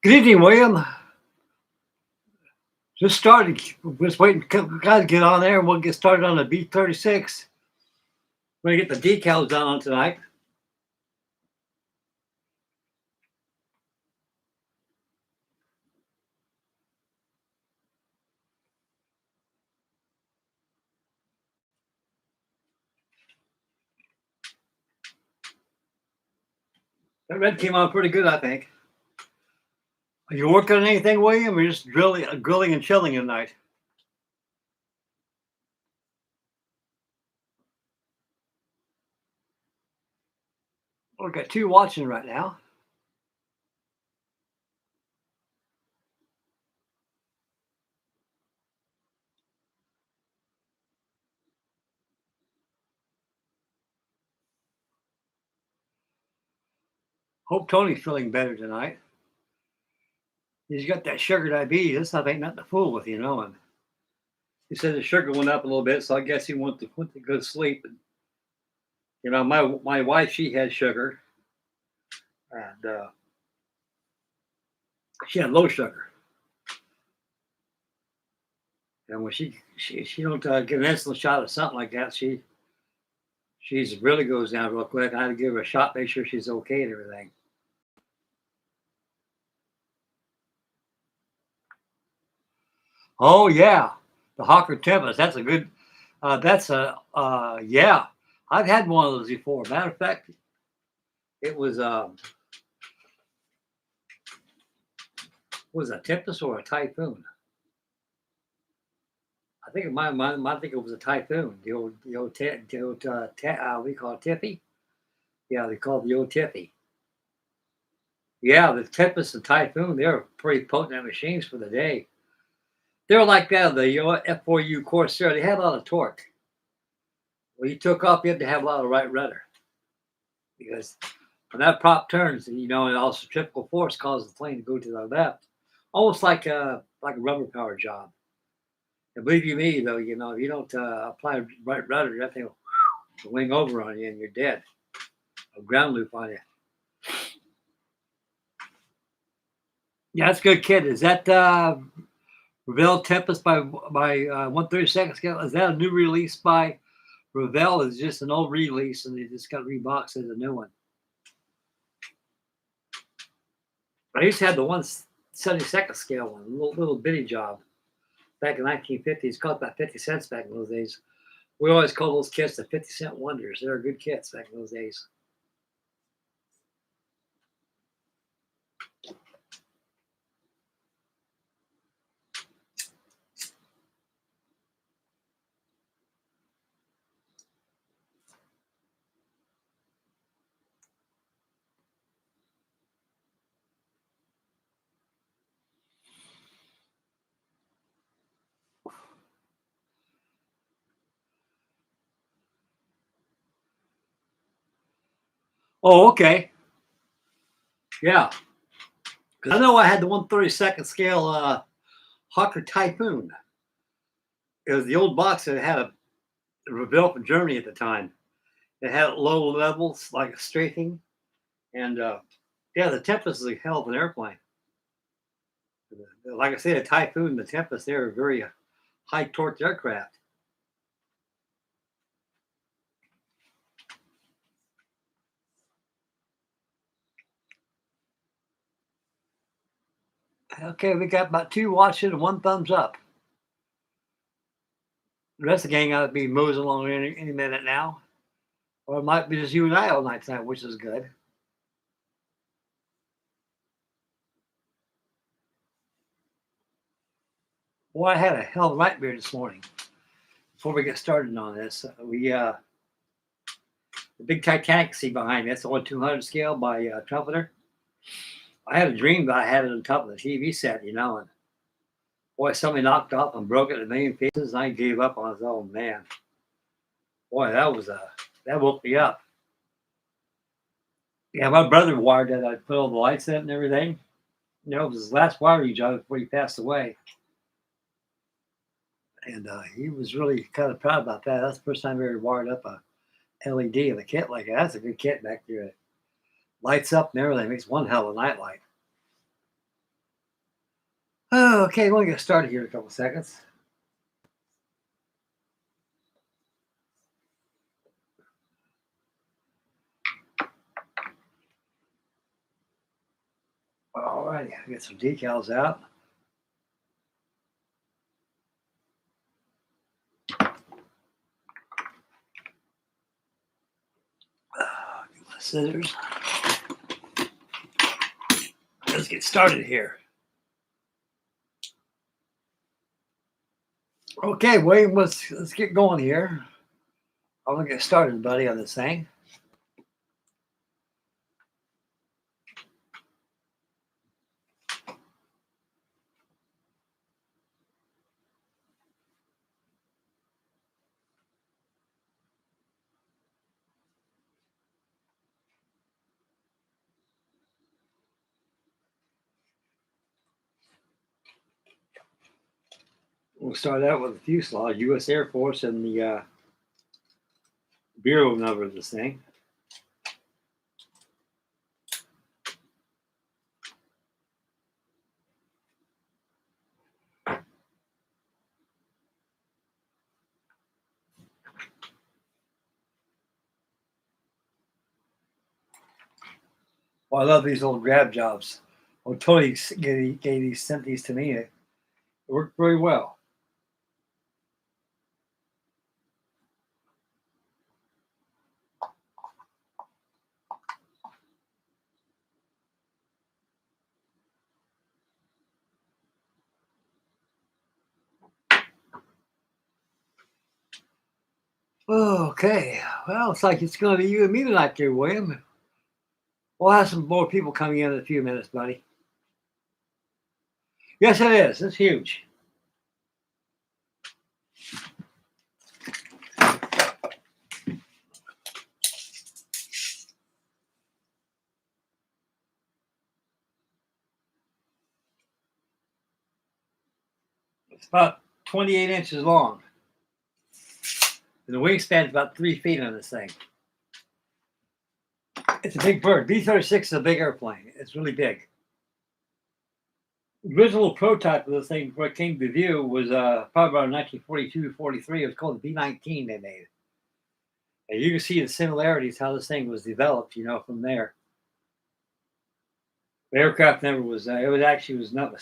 Good evening, William. Just started. Just waiting for guys to get on there, and we'll get started on the B36. We're going to get the decals done on tonight. That red came out pretty good, I think. Are you working on anything, William, or just grilling and chilling tonight? We've got two watching right now. Hope Tony's feeling better tonight. He's got that sugar diabetes. This stuff ain't nothing to fool with, you know. And he said the sugar went up a little bit, so I guess he went to go to sleep. And, you know, my wife, she had sugar, and she had low sugar. And when she don't get an insulin shot or something like that, she's really goes down real quick. I had to give her a shot, make sure she's okay and everything. Oh yeah, the Hawker Tempest. That's a good. Yeah. I've had one of those before. Matter of fact, it was a Tempest or a Typhoon. I think I think it was a Typhoon. The old we call it Tiffy. Yeah, they call it the old Tiffy. Yeah, the Tempest and Typhoon, they're pretty potent machines for the day. They're like that, the F4U Corsair. They had a lot of torque. When you took off, you had to have a lot of right rudder. Because when that prop turns, and also centrifugal force causes the plane to go to the left. Almost like a rubber power job. And believe you me, though, if you don't apply right rudder, that thing will wing over on you and you're dead. A ground loop on you. Yeah, that's a good kid. Is that Revell Tempest by 1/32 scale? Is that a new release by Revell? Is just an old release and they just got reboxed as a new one? I used to have the 1/72 scale one, a little bitty job. Back in 1950s, cost about 50 cents back in those days. We always call those kits the 50-cent wonders. They were good kits back in those days. Oh, okay. Yeah. Because I know I had the 1/32 scale Hawker Typhoon. It was the old box that had a Revell from Germany at the time. It had low levels, like a strafing. And yeah, the Tempest is a hell of an airplane. Like I said, a Typhoon and the Tempest, they're very high torque aircraft. Okay, we got about 2 watching and 1 thumbs up. The rest of the gang ought to be moving along any minute now. Or it might be just you and I all night tonight, which is good. Boy, I had a hell of a nightmare this morning. Before we get started on this, the big Titanic see behind me, that's the 1/200 scale by Trumpeter. I had a dream that I had it on top of the TV set, and boy, somebody knocked off and broke it in a million pieces, and I gave up on it. Oh man, boy, that woke me up. Yeah, my brother wired that. I put all the lights in and everything. It was his last wiring job before he passed away, and he was really kind of proud about that. That's the first time I ever wired up a LED in a kit like that. That's a good kit back there. It lights up and everything. Makes one hell of a nightlight. Oh, okay, we'll get started here in a couple seconds. All righty, get some decals out. Scissors. Let's get started here. Okay, William, let's get going here. I'm gonna get started, buddy, on this thing. We'll start out with the fuselage, U.S. Air Force, and the bureau number of this thing. Well, I love these little grab jobs. Oh, totally sent these to me. It worked very well. Okay, well, it's like it's going to be you and me tonight, there, William. We'll have some more people coming in a few minutes, buddy. Yes, it is. It's huge. It's about 28 inches long. And the wingspan is about 3 feet on this thing. It's a big bird. B36 is a big airplane. It's really big. The original prototype of this thing, before it came to view, was probably around 1942 43. It was called the B19 they made. And you can see the similarities, how this thing was developed, from there. The aircraft never was, it was actually was not a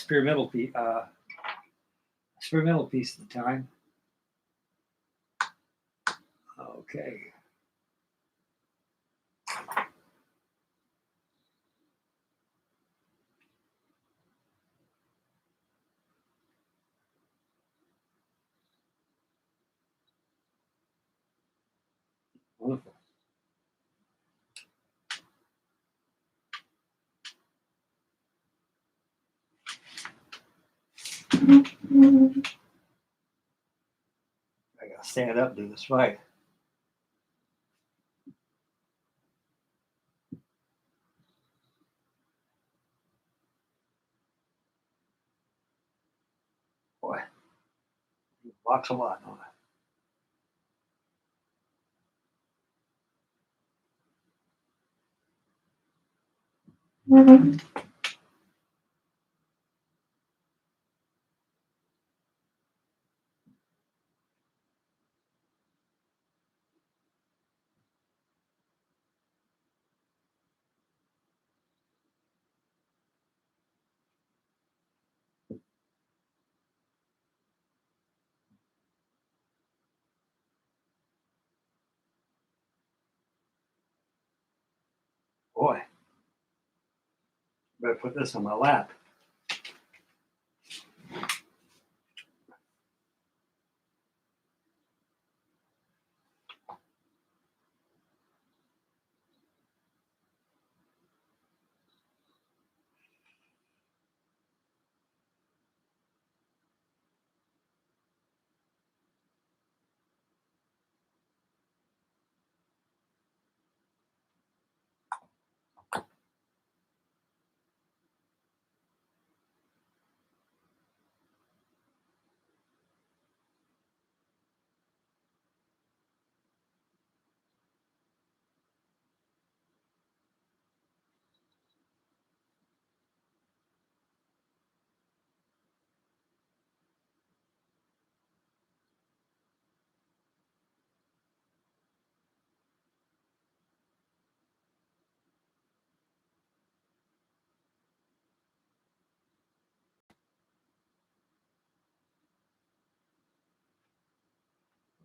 experimental piece at the time. Okay. Wonderful. I gotta stand up and do this right. Boy, it blocks a lot on it. Boy, better put this on my lap.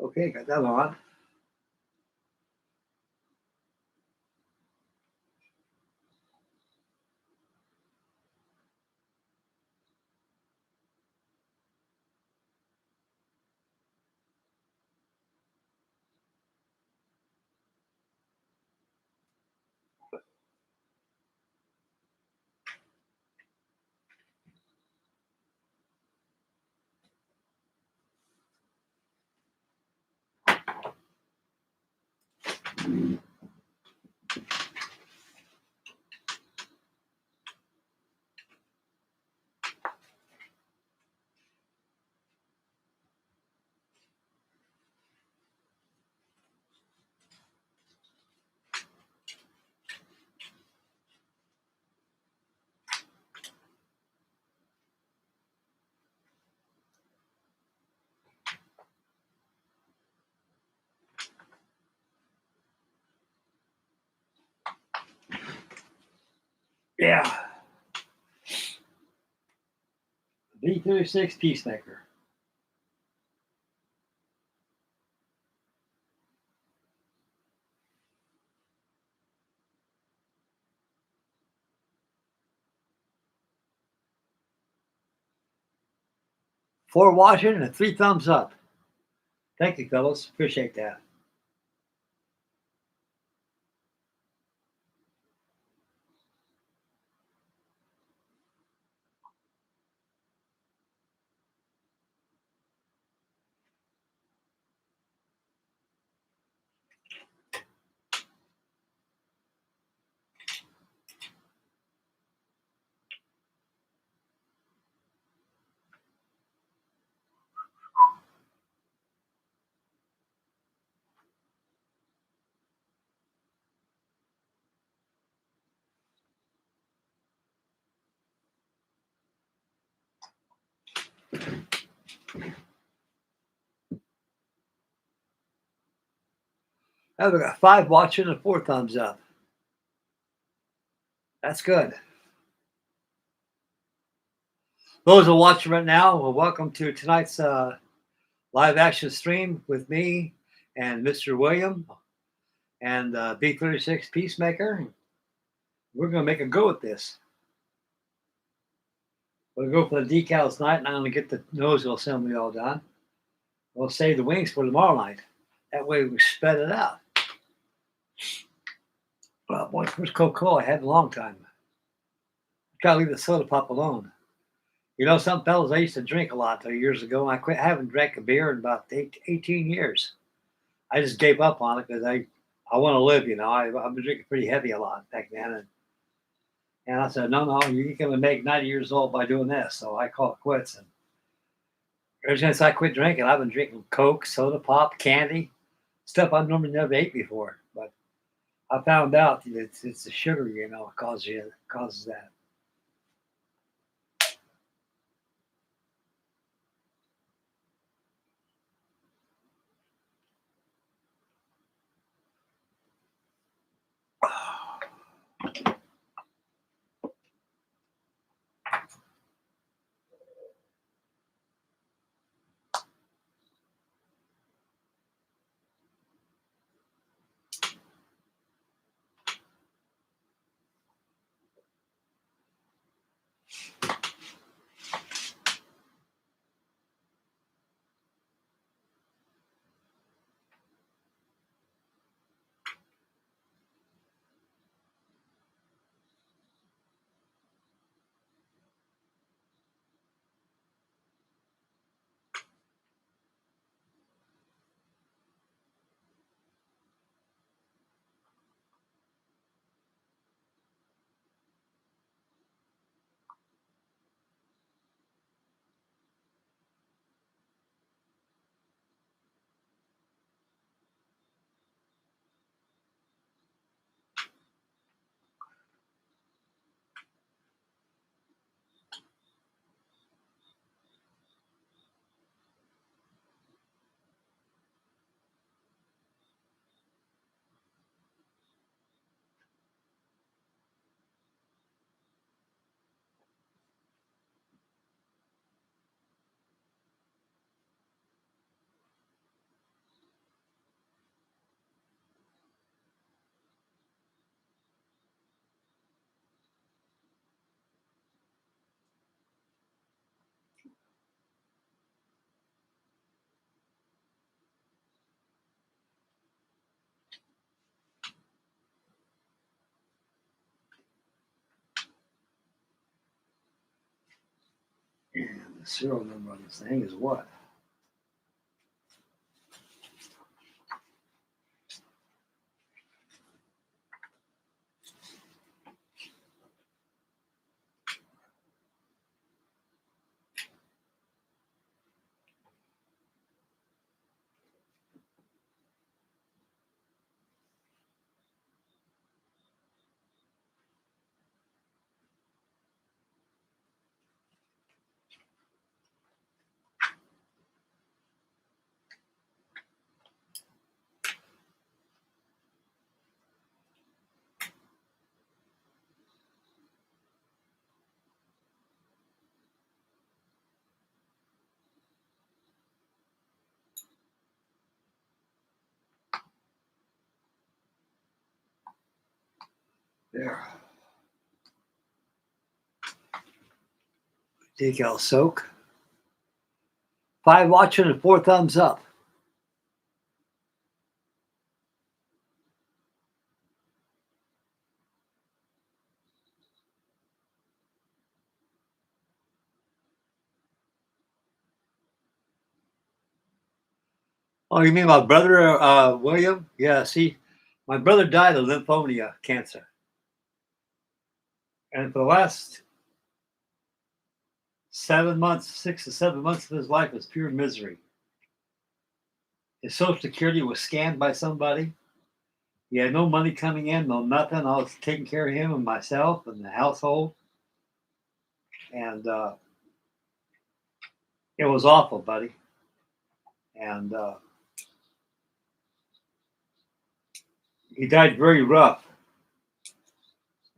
Okay, got that on. Yeah. B36 Peacemaker. Four watching and 3 thumbs up. Thank you, fellas. Appreciate that. I've got 5 watching and 4 thumbs up. That's good. Those who are watching right now, well, welcome to tonight's live action stream with me and Mr. William and B36 Peacemaker. We're going to make a go at this. We'll go for the decals tonight, and I'm going to get the nozzle assembly all done. We'll save the wings for tomorrow night. That way we spread it out. Well, boy, first Coca-Cola I had in a long time. Gotta leave the soda pop alone. You know, some fellas, I used to drink a lot years ago, and I haven't drank a beer in about 18 years. I just gave up on it because I want to live, you know. I've been drinking pretty heavy a lot back then. And I said, no, you're going to make 90 years old by doing this. So I call it quits. And ever since I quit drinking, I've been drinking Coke, soda pop, candy, stuff I normally never ate before. But I found out that it's the sugar, you know, causes that. And the serial number on this thing is what? There. Decal soak. 5 watching and 4 thumbs up. Oh, you mean my brother, William? Yeah, see, my brother died of lymphoma cancer. And for the last 7 months, 6 to 7 months of his life was pure misery. His Social Security was scanned by somebody. He had no money coming in, no nothing. I was taking care of him and myself and the household. And it was awful, buddy. And he died very rough.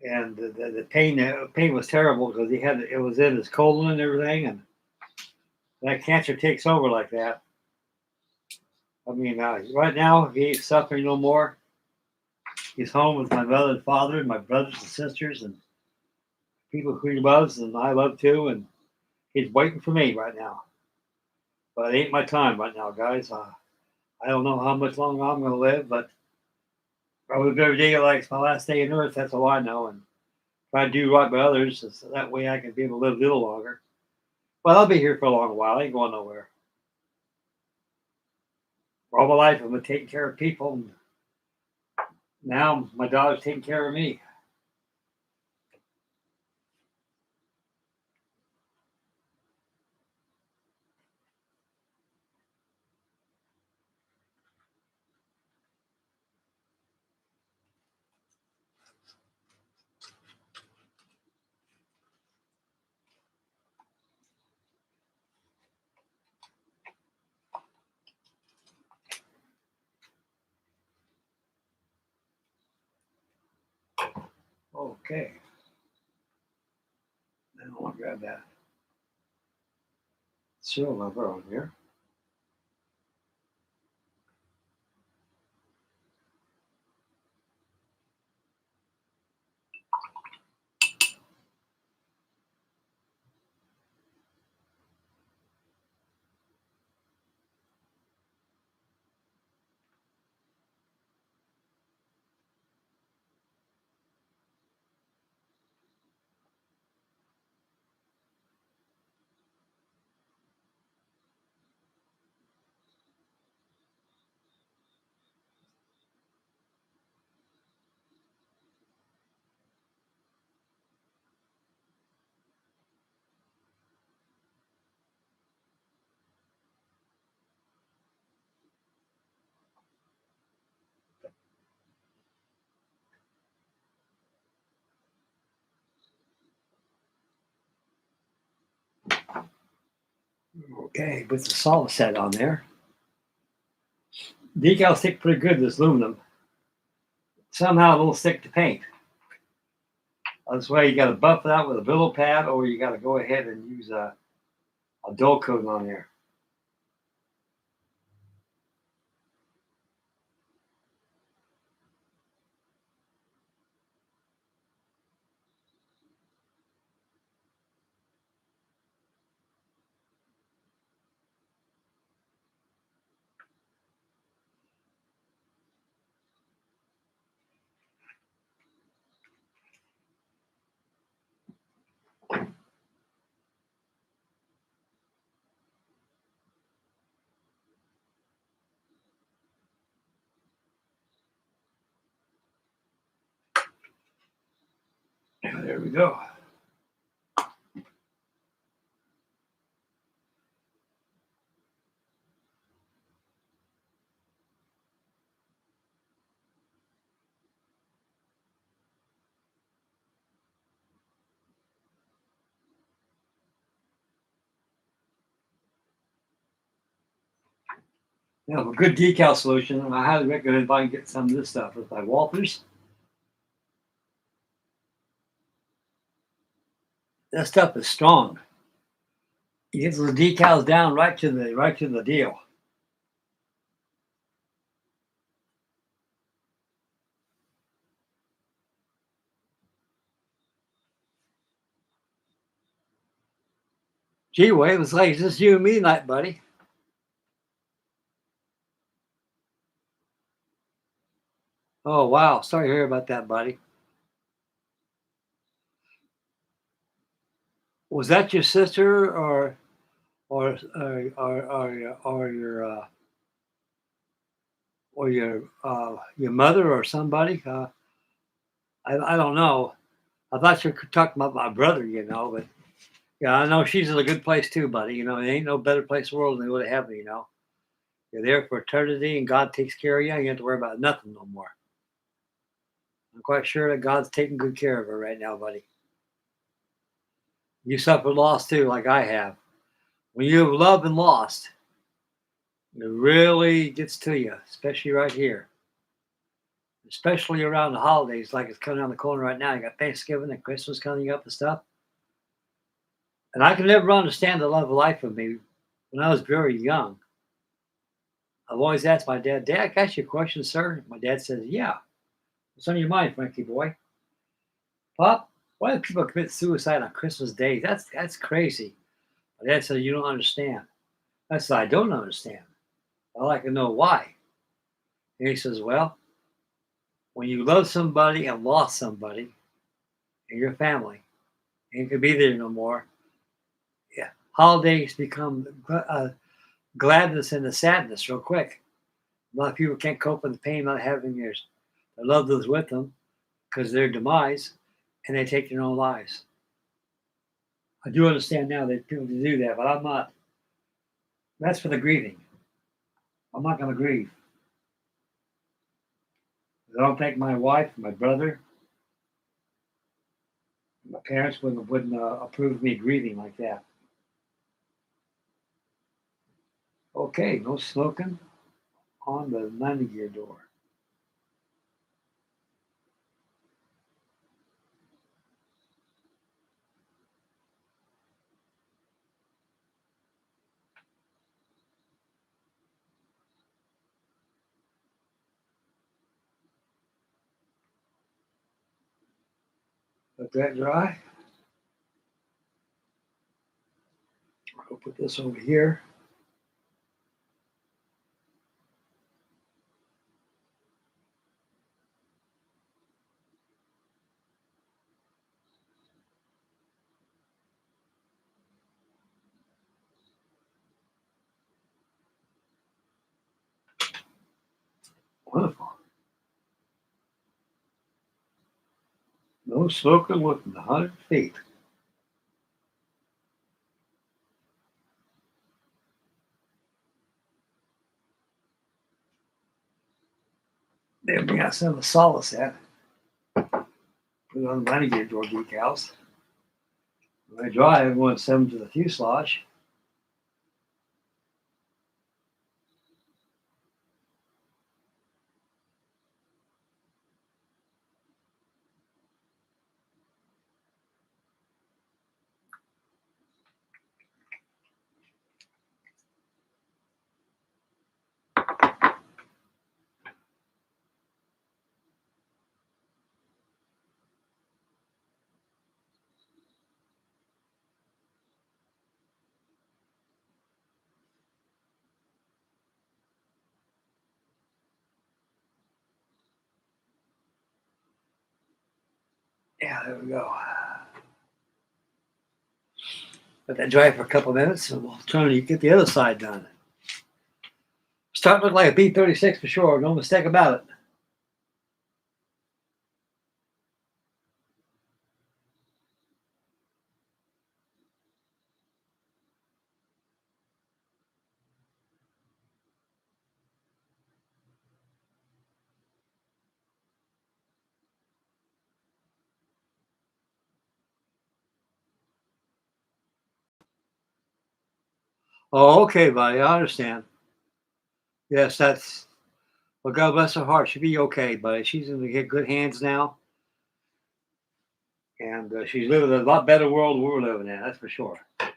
And the pain was terrible because it was in his colon and everything. And that cancer takes over like that. I mean, right now he ain't suffering no more. He's home with my mother and father and my brothers and sisters and people who he loves and I love too. And he's waiting for me right now. But it ain't my time right now, guys. I don't know how much longer I'm going to live, but I live every day like it's my last day on earth. That's all I know. And try to do right by others so that way I can be able to live a little longer. But I'll be here for a long while. I ain't going nowhere. All my life I've been taking care of people. And now my daughter's taking care of me. Okay. I don't want to grab that serial number on here. Okay, with the solid set on there. Decals stick pretty good, this aluminum. Somehow it will stick to paint. That's why you got to buff it out with a billow pad, or you got to go ahead and use a dull coat on there. There we go. Now, a good decal solution, and I highly recommend if I can get some of this stuff. It's by Walters. That stuff is strong. You get the decals down right to the deal. Gee, Wade, it was like just you and me tonight, buddy. Oh wow, sorry to hear about that, buddy. Was that your sister your mother or somebody? I don't know. I thought you were talking about my brother, but yeah, I know she's in a good place too, buddy. There ain't no better place in the world than to go to heaven. You're there for eternity, and God takes care of you. You don't have to worry about nothing no more. I'm quite sure that God's taking good care of her right now, buddy. You suffered loss too, like I have. When you have loved and lost, it really gets to you, especially right here. Especially around the holidays, like it's coming around the corner right now. You got Thanksgiving and Christmas coming up and stuff. And I can never understand the love of life of me when I was very young. I've always asked my dad, "Dad, can I ask you a question, sir?" My dad says, "Yeah. What's on your mind, Frankie boy?" "Pop, why do people commit suicide on Christmas Day? That's crazy." My dad said, "You don't understand." I said, "I don't understand. I'd like to know why." And he says, "Well, when you love somebody and lost somebody in your family, and you can be there no more, yeah, holidays become gladness and the sadness real quick. A lot of people can't cope with the pain of not having their loved ones with them because of their demise, and they take their own lives. I do understand now that people do that, but I'm not. That's for the grieving. I'm not going to grieve. I don't think my wife, my brother, my parents wouldn't approve of me grieving like that. Okay, no smoking on the 90 gear door. Let that dry. I'll put this over here. Wonderful. No smoking within 100 feet. There we got some of the solace set. Put it on the 90 gear door decals. When they dry, everyone send them to the fuselage. Yeah, there we go. Let that dry for a couple minutes, and we'll try to get the other side done. Starting to look like a B36 for sure. No mistake about it. Oh, okay, buddy. I understand. Yes, that's. Well, God bless her heart. She'll be okay, buddy. She's in good hands now, and she's living a lot better world than we're living in. That's for sure. I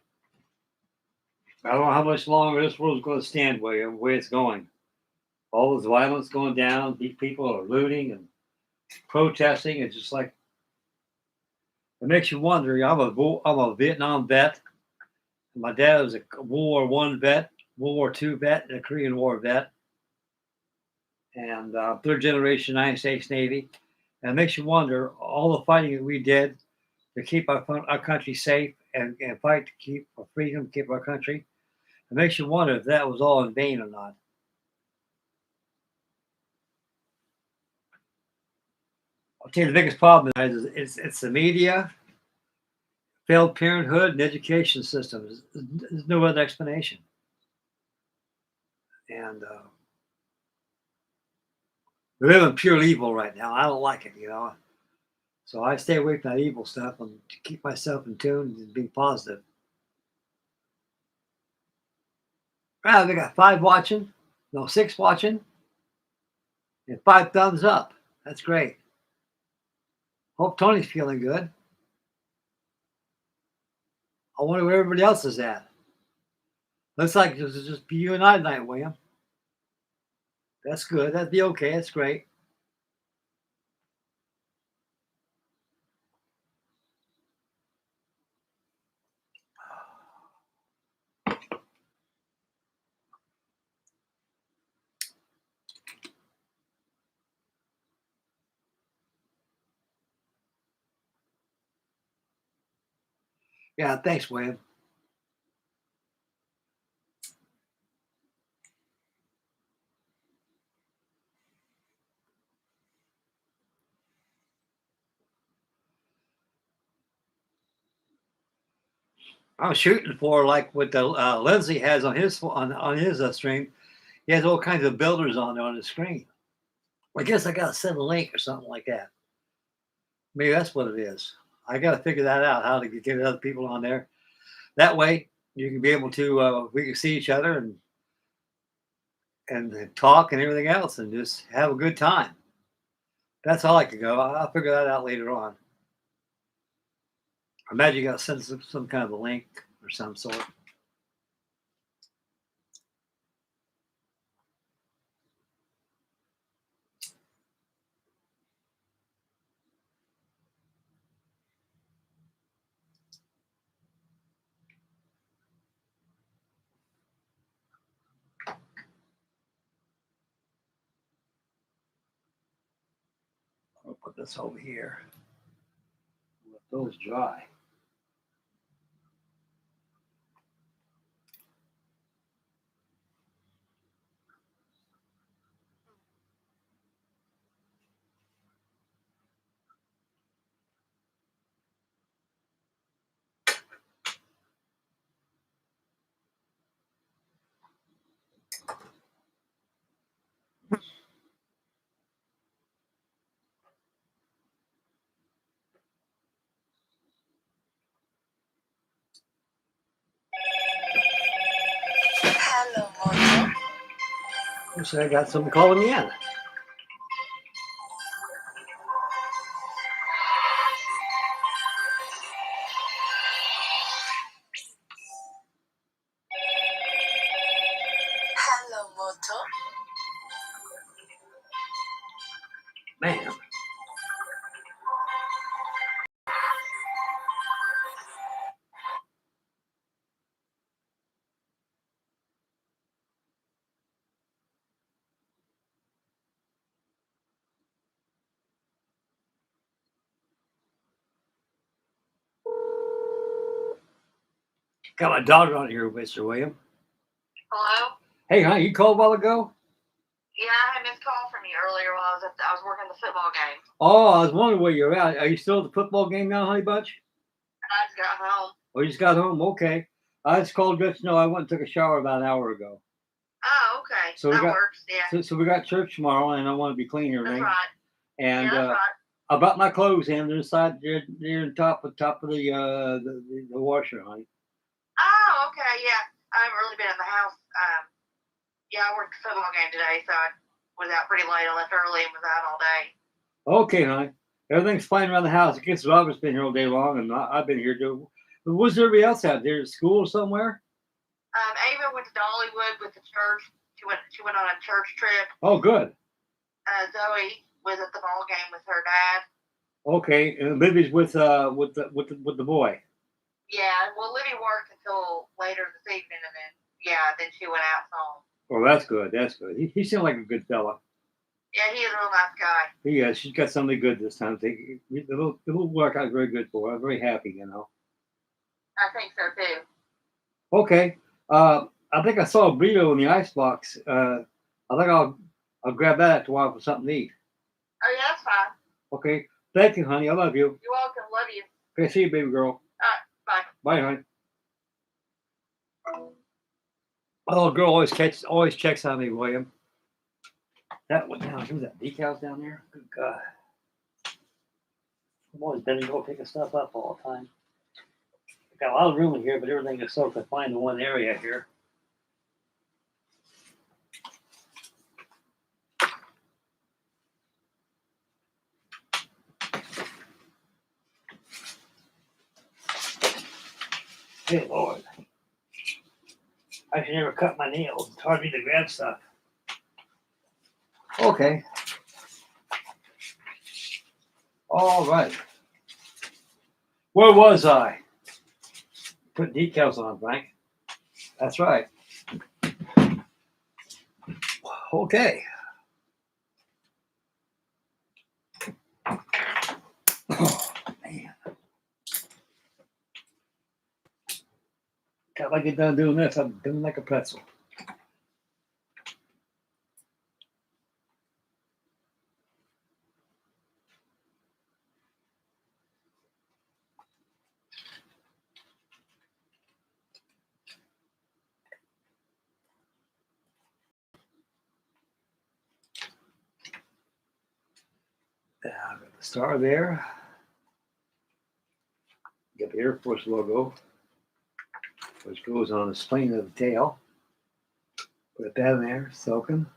don't know how much longer this world's going to stand where it's going. All this violence going down. These people are looting and protesting. It's just like it makes you wonder. I'm a Vietnam vet. My dad was a World War One vet, World War Two vet, and a Korean War vet, and third generation United States Navy. And it makes you wonder all the fighting that we did to keep our country safe and fight to keep our freedom, keep our country. It makes you wonder if that was all in vain or not. I'll tell you the biggest problem is it's the media, failed parenthood, and education systems. There's no other explanation. And we live in pure evil right now. I don't like it. So I stay away from that evil stuff and to keep myself in tune and being positive. Wow, we got 5 watching, no 6 watching, and 5 thumbs up. That's great. Hope Tony's feeling good. I wonder where everybody else is at. Looks like this is just you and I tonight, William. That's good. That'd be okay. That's great. Yeah, thanks, William. I'm shooting for like what the Lindsay has on his stream. He has all kinds of builders on there on his screen. I guess I got to send a link or something like that. Maybe that's what it is. I got to figure that out, how to get other people on there. That way, you can be able to we can see each other and talk and everything else, and just have a good time. That's all I could go. I'll figure that out later on. I imagine you got to send some kind of a link or some sort. I'll put this over here. Let those dry. Hello, Moto. Looks like I got something calling me in. Hello, Moto. Man. Got my daughter on here, Mr. William. Hello? Hey, honey, you called a while ago? Yeah, I had a missed call from you earlier while I was working the football game. Oh, I was wondering where you're at. Are you still at the football game now, honey bunch? I just got home. Oh, you just got home? Okay. I just called just to know I went and took a shower about an hour ago. Oh, okay. So that works, yeah. So we got church tomorrow, and I want to be clean and everything. That's right. And yeah, that's right. I brought my clothes in. They're inside. They're on top of the washer, honey. Oh, okay, yeah. I haven't really been in the house. Yeah, I worked the football game today, so I was out pretty late. I left early and was out all day. Okay, honey. Everything's fine around the house. I guess Robert's been here all day long, and I've been here too. What's everybody else out there? At school somewhere? Ava went to Dollywood with the church. She went on a church trip. Oh, good. Zoe was at the ball game with her dad. Okay, and Libby's with the boy. Yeah, well, Libby worked until later this evening, and then she went out home. Oh, that's good. That's good. He seemed like a good fella. Yeah, he is a real nice guy. He is. She's got something good this time. The little work out very good for her. I'm very happy, I think so too. Okay. I think I saw a burrito in the icebox. I think I'll grab that after a while for something to eat. Oh yeah, that's fine. Okay. Thank you, honey. I love you. You're welcome. Love you. Okay, see you, baby girl. Bye. Bye, honey. Oh, girl always checks on me, William. That one down. Who's that? Decals down there? Good God. I'm always bending over picking stuff up all the time. I've got a lot of room in here, but everything is so confined to one area here. Hey, Lord. I should never cut my nails. It's hard for me to grab stuff. Okay. All right. Where was I? Put decals on, Frank. That's right. Okay. Oh, man. If I get done doing this, I'm doing like a pretzel. I've got the star there. Get the Air Force logo, which goes on the spine of the tail. Put that in there, soaking.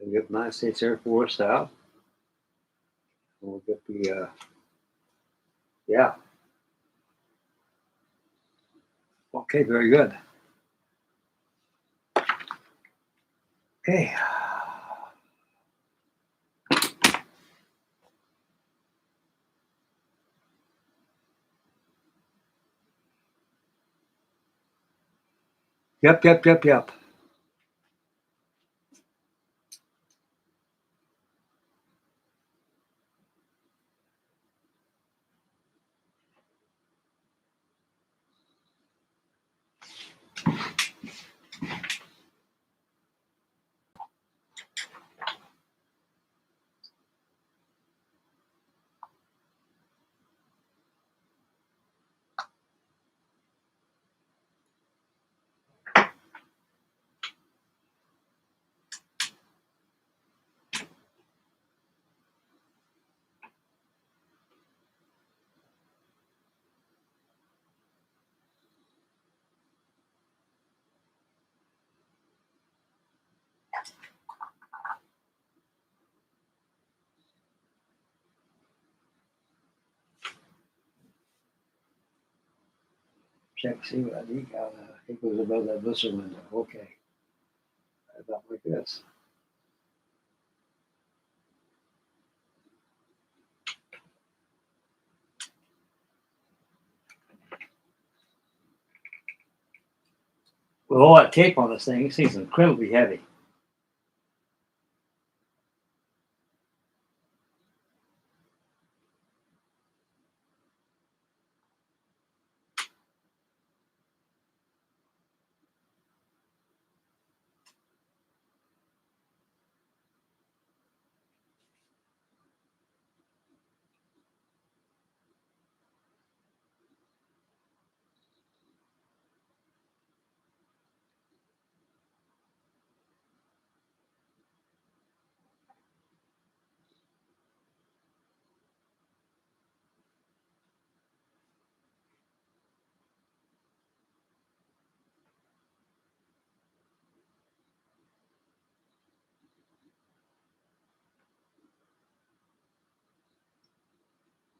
We'll get the United States Air Force out. We'll get the, yeah. Okay, very good. Okay. Yep. Check, see what I decal. I think it was above that blister window. Okay. About like this. With all that tape on this thing, it seems incredibly heavy.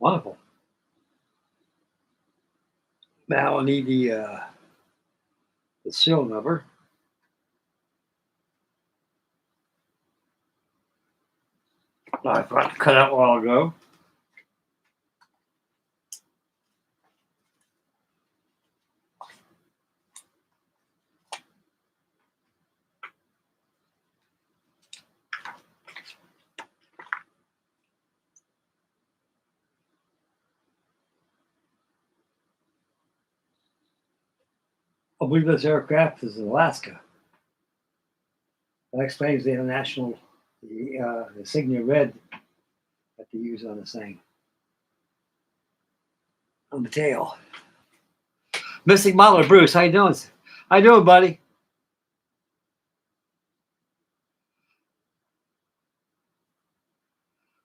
Wonderful. Now I need the serial number. I forgot to cut out a while ago. I believe this aircraft is in Alaska. That explains the international, the insignia red that they use on the thing, on the tail. Mystic Modeler Bruce, how you doing? How you doing, buddy?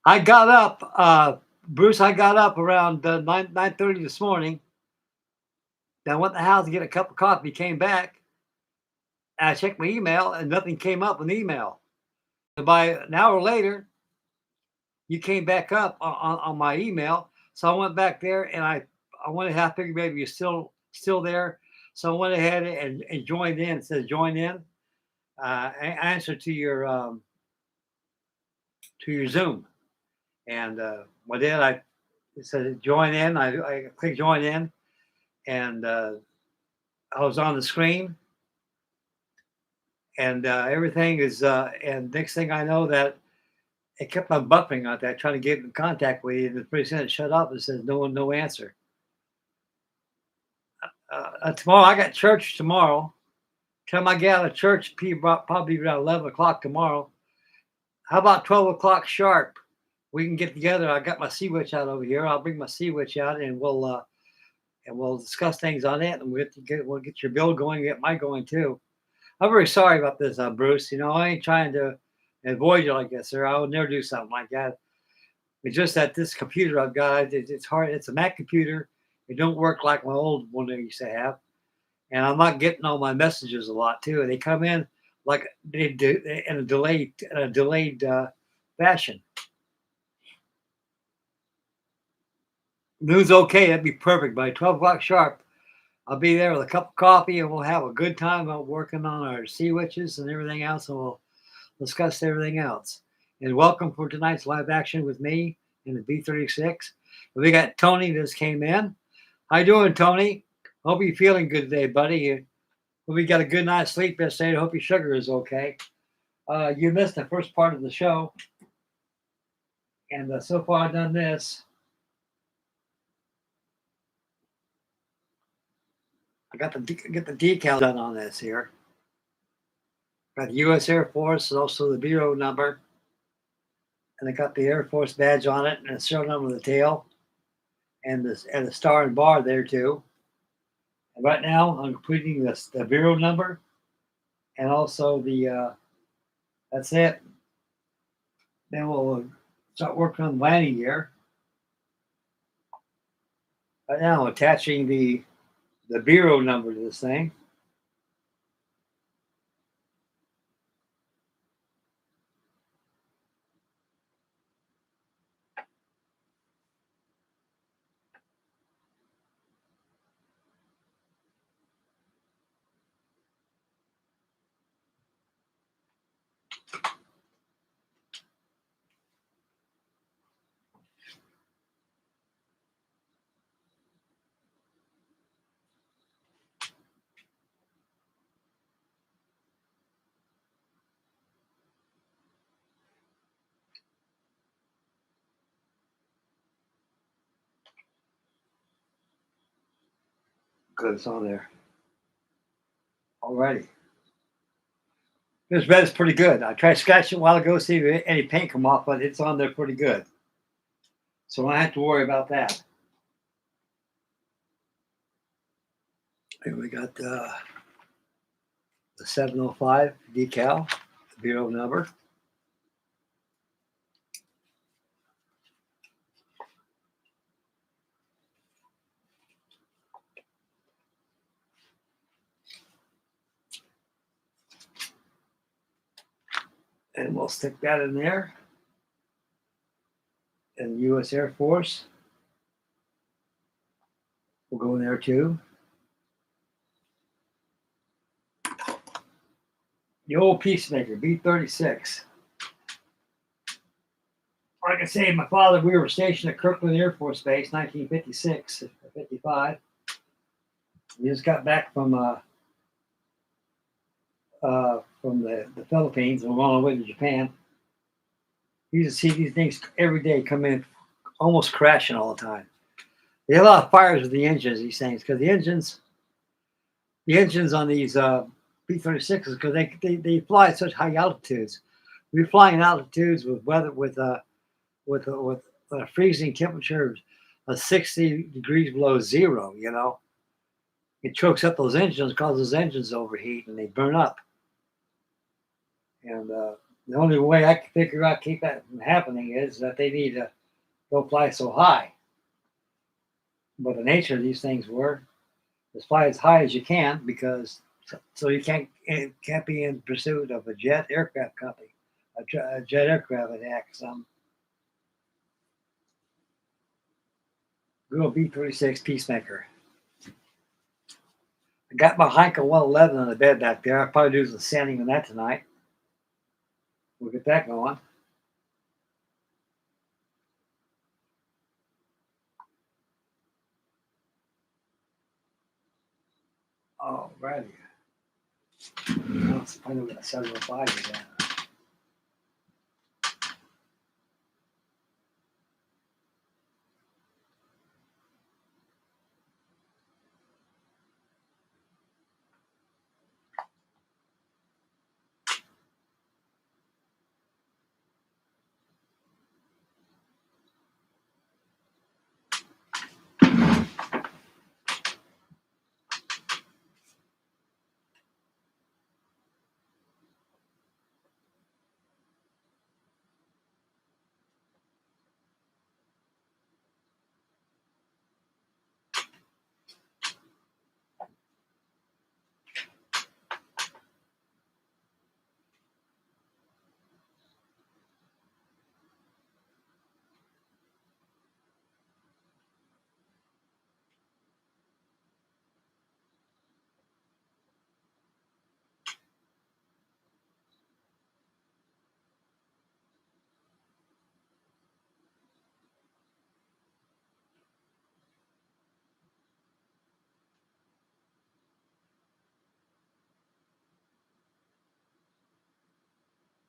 I got up, Bruce. I got up around 9:30 this morning. Then I went to the house to get a cup of coffee. Came back. And I checked my email, and nothing came up in the email. And by an hour later, you came back up on my email. So I went back there, and I went ahead. I figured maybe you're still there. So I went ahead and joined in. It says join in. Answer to your Zoom, and I did. It said join in. I clicked join in, and I was on the screen, and everything is. And next thing I know, that it kept on buffering out there, trying to get in contact with you, and pretty soon it shut off. It says no answer. Tomorrow I got church tomorrow. Time I get out of church, probably around 11 o'clock tomorrow. How about 12 o'clock sharp? We can get together. I got my sea witch out over here. I'll bring my sea witch out, and we'll discuss things on it, and we'll get your bill going, get mine going too. I'm very sorry about this, Bruce. You know, I ain't trying to avoid you like that, sir. I would never do something like that. It's just that this computer I've got, it's hard. It's a Mac computer. It don't work like my old one I used to have, and I'm not getting all my messages a lot too. They come in like they do in a delayed fashion. Noon's okay. That'd be perfect. By 12 o'clock sharp, I'll be there with a cup of coffee, and we'll have a good time working on our sea witches and everything else, and we'll discuss everything else. And welcome for tonight's live action with me in the B36. We got Tony that just came in. How you doing, Tony? Hope you're feeling good today, buddy. Hope you got a good night's sleep yesterday. Hope your sugar is okay. You missed the first part of the show, and so far I've done this. I got get the decal done on this here. Got the U.S. Air Force and also the bureau number, and I got the Air Force badge on it and the serial number of the tail, and the star and bar there too. And right now I'm completing the bureau number, and also the that's it. Then we'll start working on the landing gear. Right now I'm attaching the bureau number to this thing. Good, it's on there. Alrighty. This red is pretty good. I tried scratching it a while ago, see if any paint come off, but it's on there pretty good. So I don't have to worry about that. And we got the 705 decal, the bureau number. And we'll stick that in there. And U.S. Air Force. We'll go in there too. The old Peacemaker, B36. Like I say, my father, we were stationed at Kirkland Air Force Base, 1956, 55. We just got back from the Philippines and we're on our way to Japan. You used to see these things every day come in, almost crashing all the time. They had a lot of fires with the engines, these things, because the engines on these B-36s, because they fly at such high altitudes. We were flying at altitudes with weather with a freezing temperature of 60 degrees below zero. You know, it chokes up those engines, causes those engines to overheat, and they burn up. And the only way I can figure out keep that from happening is that they need to don't fly so high. But the nature of these things were just fly as high as you can, because so you can't be in pursuit of a jet aircraft company, a jet aircraft attack. Good old B-36 Peacemaker. I got my Heinkel 111 on the bed back there. I'll probably do some sanding on that tonight. We'll get that going. All righty. Let's find out what 705 is at.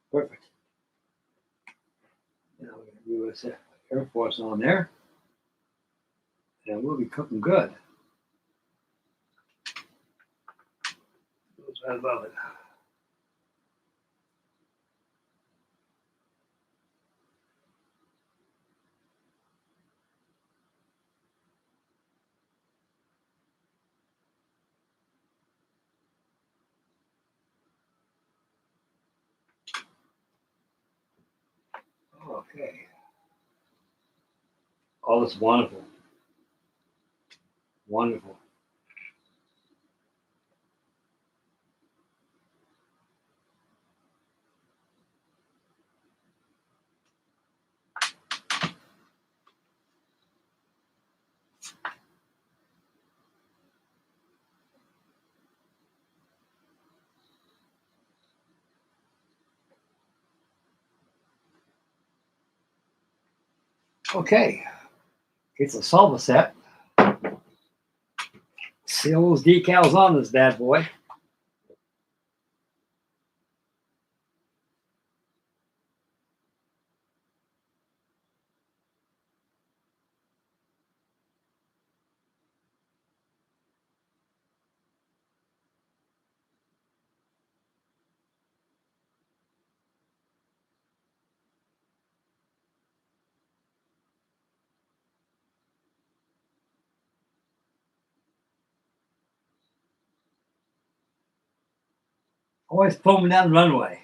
Perfect. Now we're going to U.S. Air Force on there, and we'll be cooking good. Goes right above it. Okay. Oh, it's wonderful. Wonderful. Okay. Get the solver set. Seal those decals on this bad boy. Always foaming down the runway.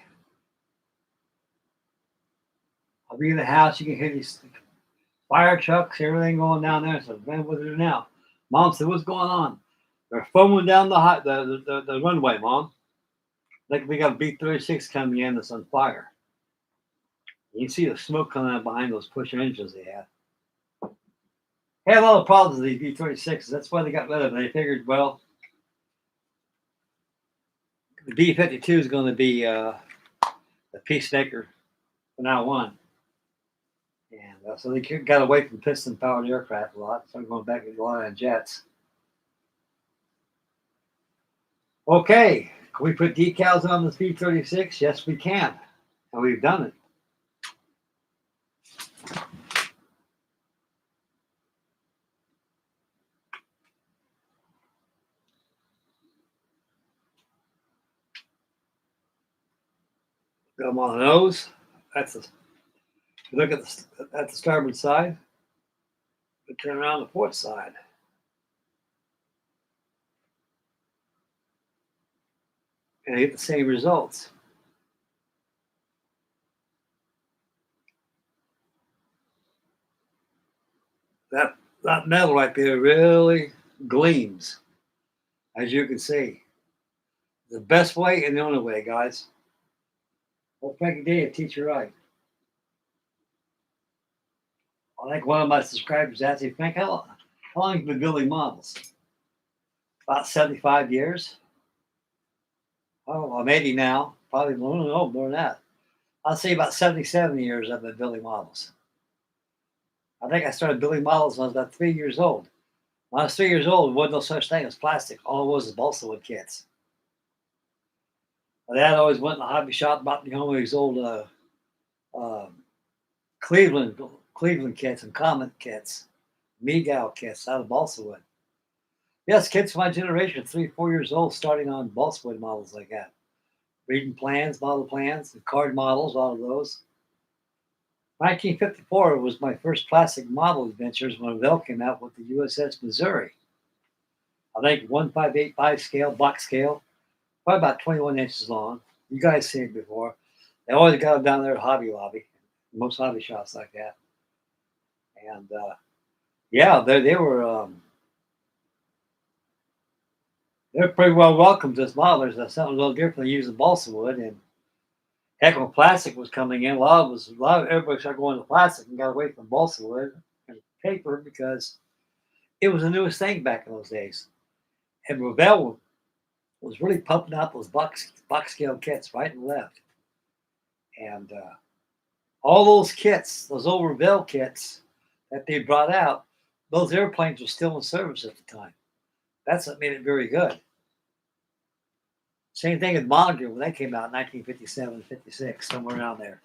I'll be in the house. You can hear these fire trucks, everything going down there. So, man, what do we do now? Mom said, "What's going on?" They're foaming down the runway, Mom. Like we got a B-36 coming in that's on fire. You can see the smoke coming out behind those pusher engines they have. Had a lot of problems with these B36s. That's why they got rid of them. They figured, well, the B52 is going to be the Peacemaker from now on. And so they got away from piston-powered aircraft a lot. So I'm going back to rely on jets. Okay, can we put decals on the B36? Yes, we can. And we've done it. Got them on the nose. That's the. Look at the starboard side. We turn around the port side. And you get the same results. That metal right there really gleams, as you can see. The best way and the only way, guys. Well, Frankie Day, teach you right. I think one of my subscribers asked me, Frank, how long have you been building models? About 75 years. Oh, well, maybe now. Probably more than that. I'll say about 77 years I've been building models. I think I started building models when I was about 3 years old. When I was 3 years old, there wasn't no such thing as plastic. All it was balsa wood kits. My dad always went in the hobby shop, bought me home these old Cleveland kits and Comet kits, Megal kits out of balsa wood. Yes, kids from my generation, 3, 4 years old, starting on balsa wood models like that. Reading plans, model plans, and card models, all of those. 1954 was my first plastic model adventures when Vell came out with the USS Missouri. I think 1585 scale, box scale, probably about 21 inches long. You guys seen it before. They always got them down there at Hobby Lobby, most hobby shops like that. And yeah, they were they're pretty well welcomed as modelers. That's something a little different than using balsa wood. And heck, when plastic was coming in, a lot of everybody started going to plastic and got away from balsa wood and paper because it was the newest thing back in those days. And Revell was really pumping out those box scale kits right and left. And all those kits, those old Revell kits that they brought out, those airplanes were still in service at the time. That's what made it very good. Same thing with Monaghan when that came out in 1957, 56, somewhere around there.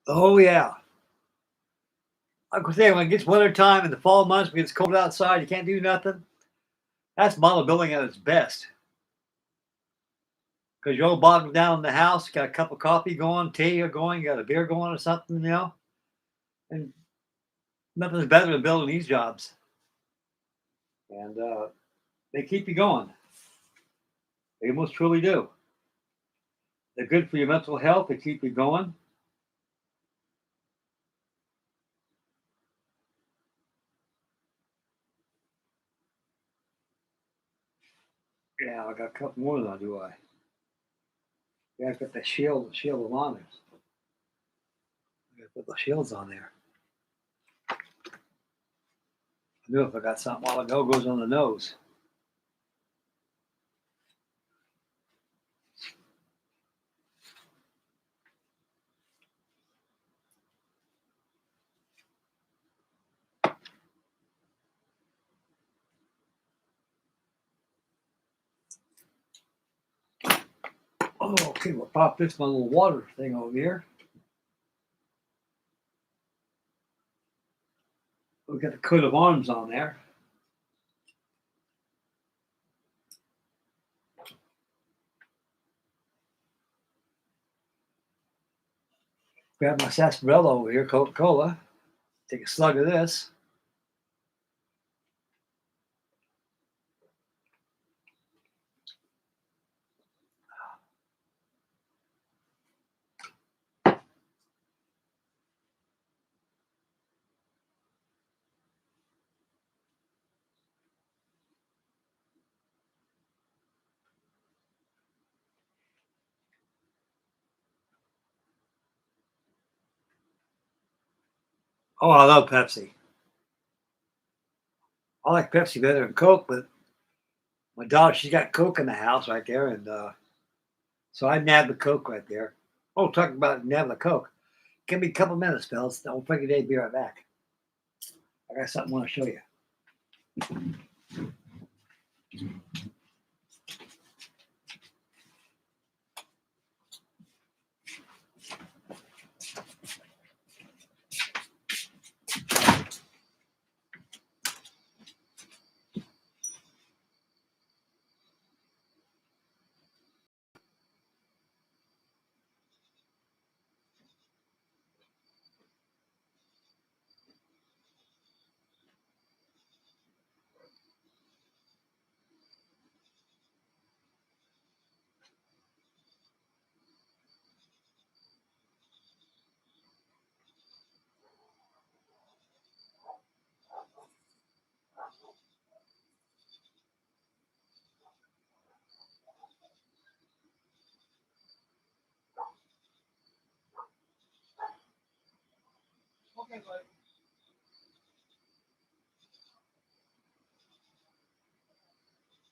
Oh yeah. Like I say, when it gets winter time in the fall months, when it's cold outside, you can't do nothing. That's model building at its best. Because you're all bogged down in the house, got a cup of coffee going, tea going, you got a beer going or something, and nothing's better than building these jobs. And they keep you going. They most truly do. They're good for your mental health. They keep you going. Yeah, I got a couple more now, do I? Yeah, I got the shield of honors. I gotta put the shields on there. I knew if I got something a while ago, it goes on the nose. Oh, okay, we'll pop this my little water thing over here. We got the coat of arms on there. Grab my sarsaparilla over here, Coca-Cola. Take a slug of this. Oh, I love Pepsi. I like Pepsi better than Coke, but my daughter, she's got Coke in the house right there, and so I nabbed the Coke right there. Oh, talking about nabbing the Coke. Give me a couple minutes, fellas. Don't forget to be right back. I got something I want to show you. Okay, buddy.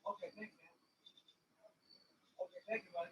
Okay, thank you. Okay, thank you, buddy.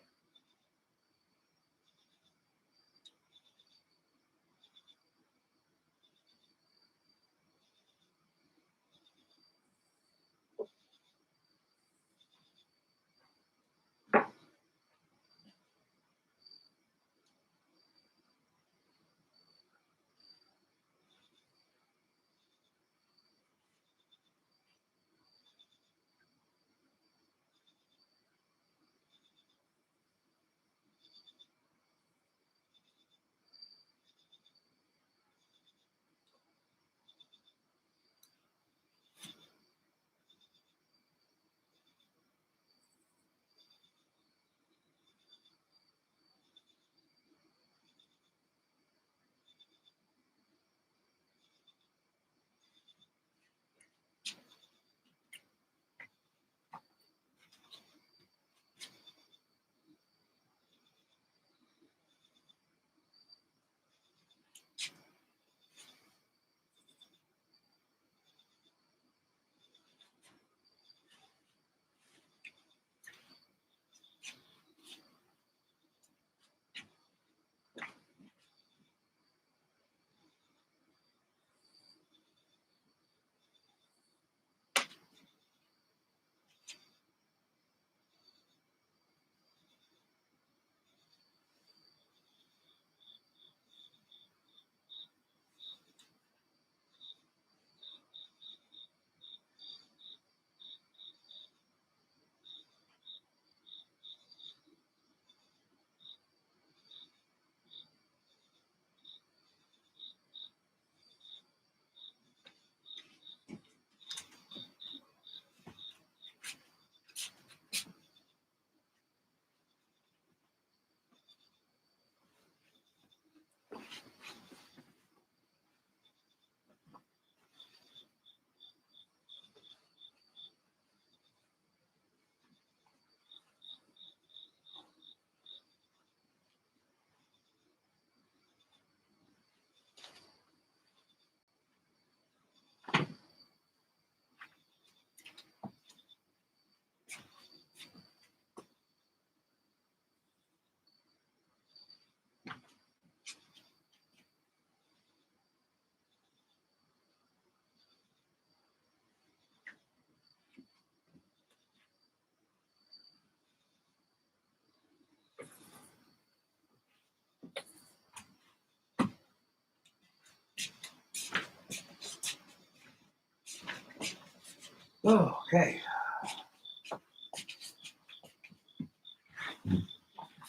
Oh, okay.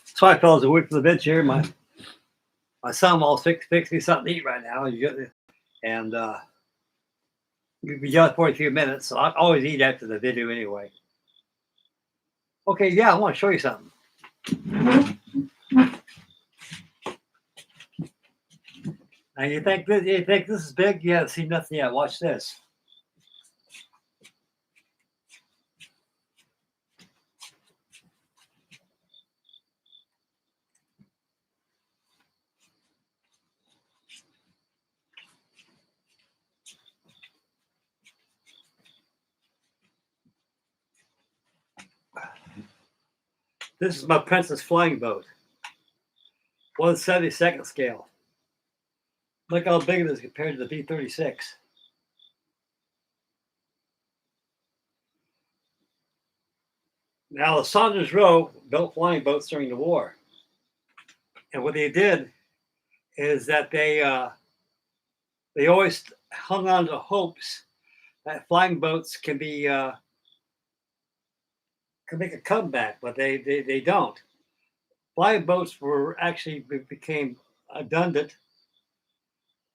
So I fellas are waiting for the bench here. My son will fix me something to eat right now. And we'll be done for a few minutes. So I always eat after the video anyway. Okay, yeah, I want to show you something. Now you think this is big? You haven't seen nothing yet. Watch this. This is my Princess flying boat. 1/72 scale. Look how big it is compared to the B36. Now, the Saunders Roe built flying boats during the war. And what they did is that they always hung on to hopes that flying boats can make a comeback, but they don't. Flying boats were actually became redundant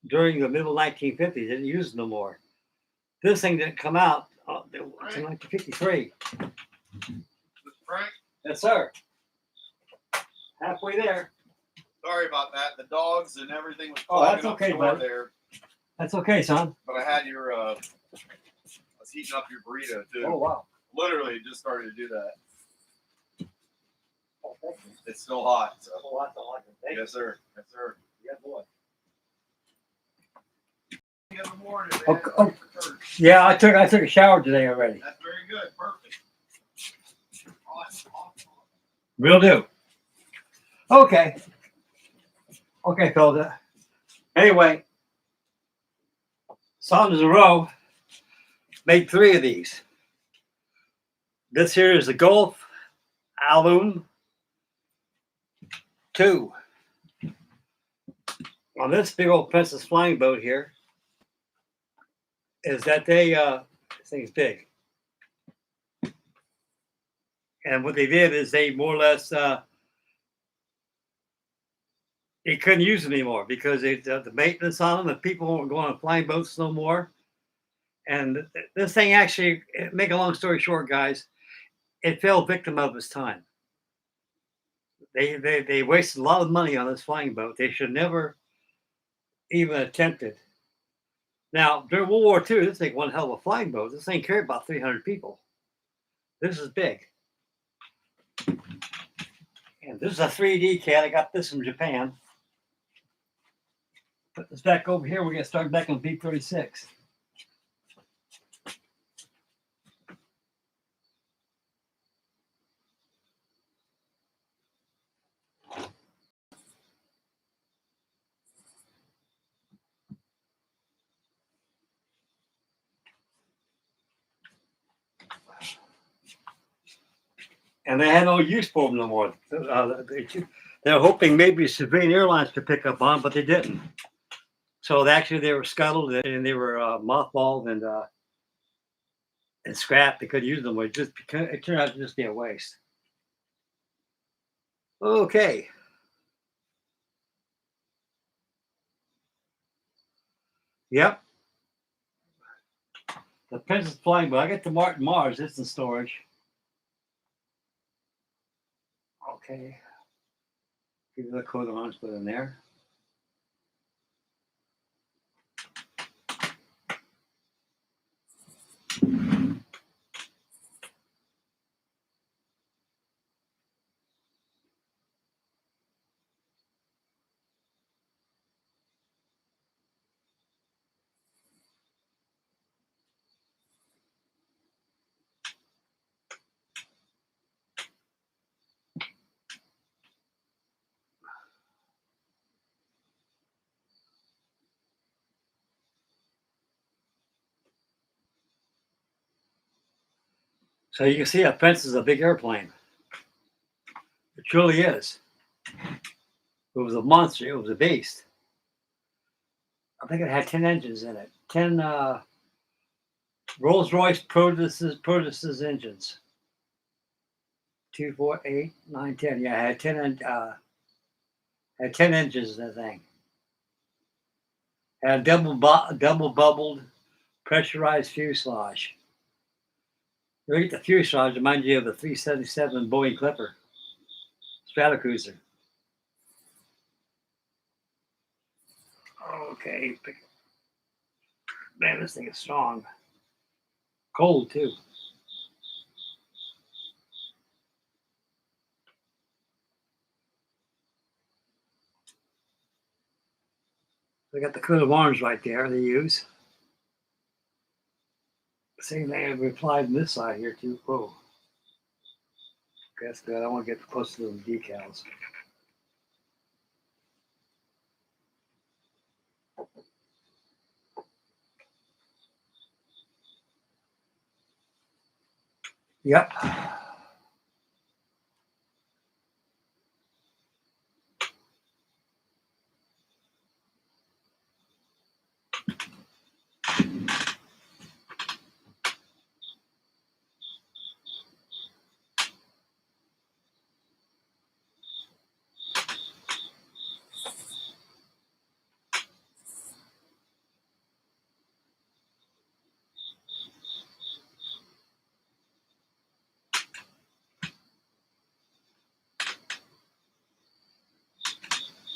during the middle 1950s. They didn't use them no more. This thing didn't come out until 1953. Frank? Yes, sir. Halfway there. Sorry about that. The dogs and everything was Oh, that's clogging up okay, the door bud. there. That's okay, son. But I had your, I was heating up your burrito too. Oh, wow. Literally just started to do that. Oh, thank you. It's still hot. So. Oh, that's all I can think. Yes, sir. Yes, sir. Yeah, boy. The other morning, Oh, man, oh. thanks for church. Yeah, I took a shower today already. That's very good. Perfect. Awesome. Will do. Okay. Okay, fellas. Anyway, Saunders and Roe made 3 of these. This here is the Gulf Alloon 2. On this big old Princess flying boat here is that this thing's big. And what they did is they more or less they couldn't use them anymore because the maintenance on them, and people weren't going on flying boats no more. And this thing actually, make a long story short, guys, it fell victim of its time. They wasted a lot of money on this flying boat. They should never even attempted. Now, during World War II, this thing one hell of a flying boat. This thing carried about 300 people. This is big. And this is a 3D cat. I got this from Japan. Put this back over here. We're going to start back on B36. And they had no use for them no more. They're hoping maybe civilian airlines could pick up on, but they didn't. So they were scuttled and they were mothballed and scrapped. They couldn't use them. It turned out to just be a waste. Okay. Yep. The Princess flying boat. I got the Martin Mars. It's in storage. Okay. Give you the coat of arms, put in there. So you can see a Princess is a big airplane. It truly is. It was a monster. It was a beast. I think it had 10 engines in it. 10 Rolls-Royce Proteus engines. 2, 4, 8, 9, 10. Yeah, it had 10 engines in that thing. Had a double bubbled pressurized fuselage. You look at the fuselage, it reminds you of the 377 Boeing Clipper Stratocruiser. Okay. Man, this thing is strong. Cold, too. They got the coat of arms right there they use. Same thing I replied on this side here, too. Whoa. Okay, that's good. I want to get close to those decals. Yep.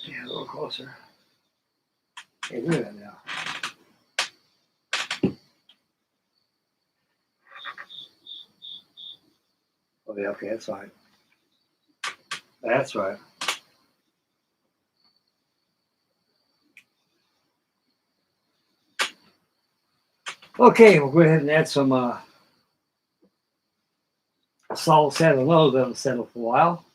Yeah, a little closer. Hey, look at that now. Oh, yeah, okay, that's fine. That's right. Okay, we'll go ahead and add some salt, settle low. That'll settle for a while.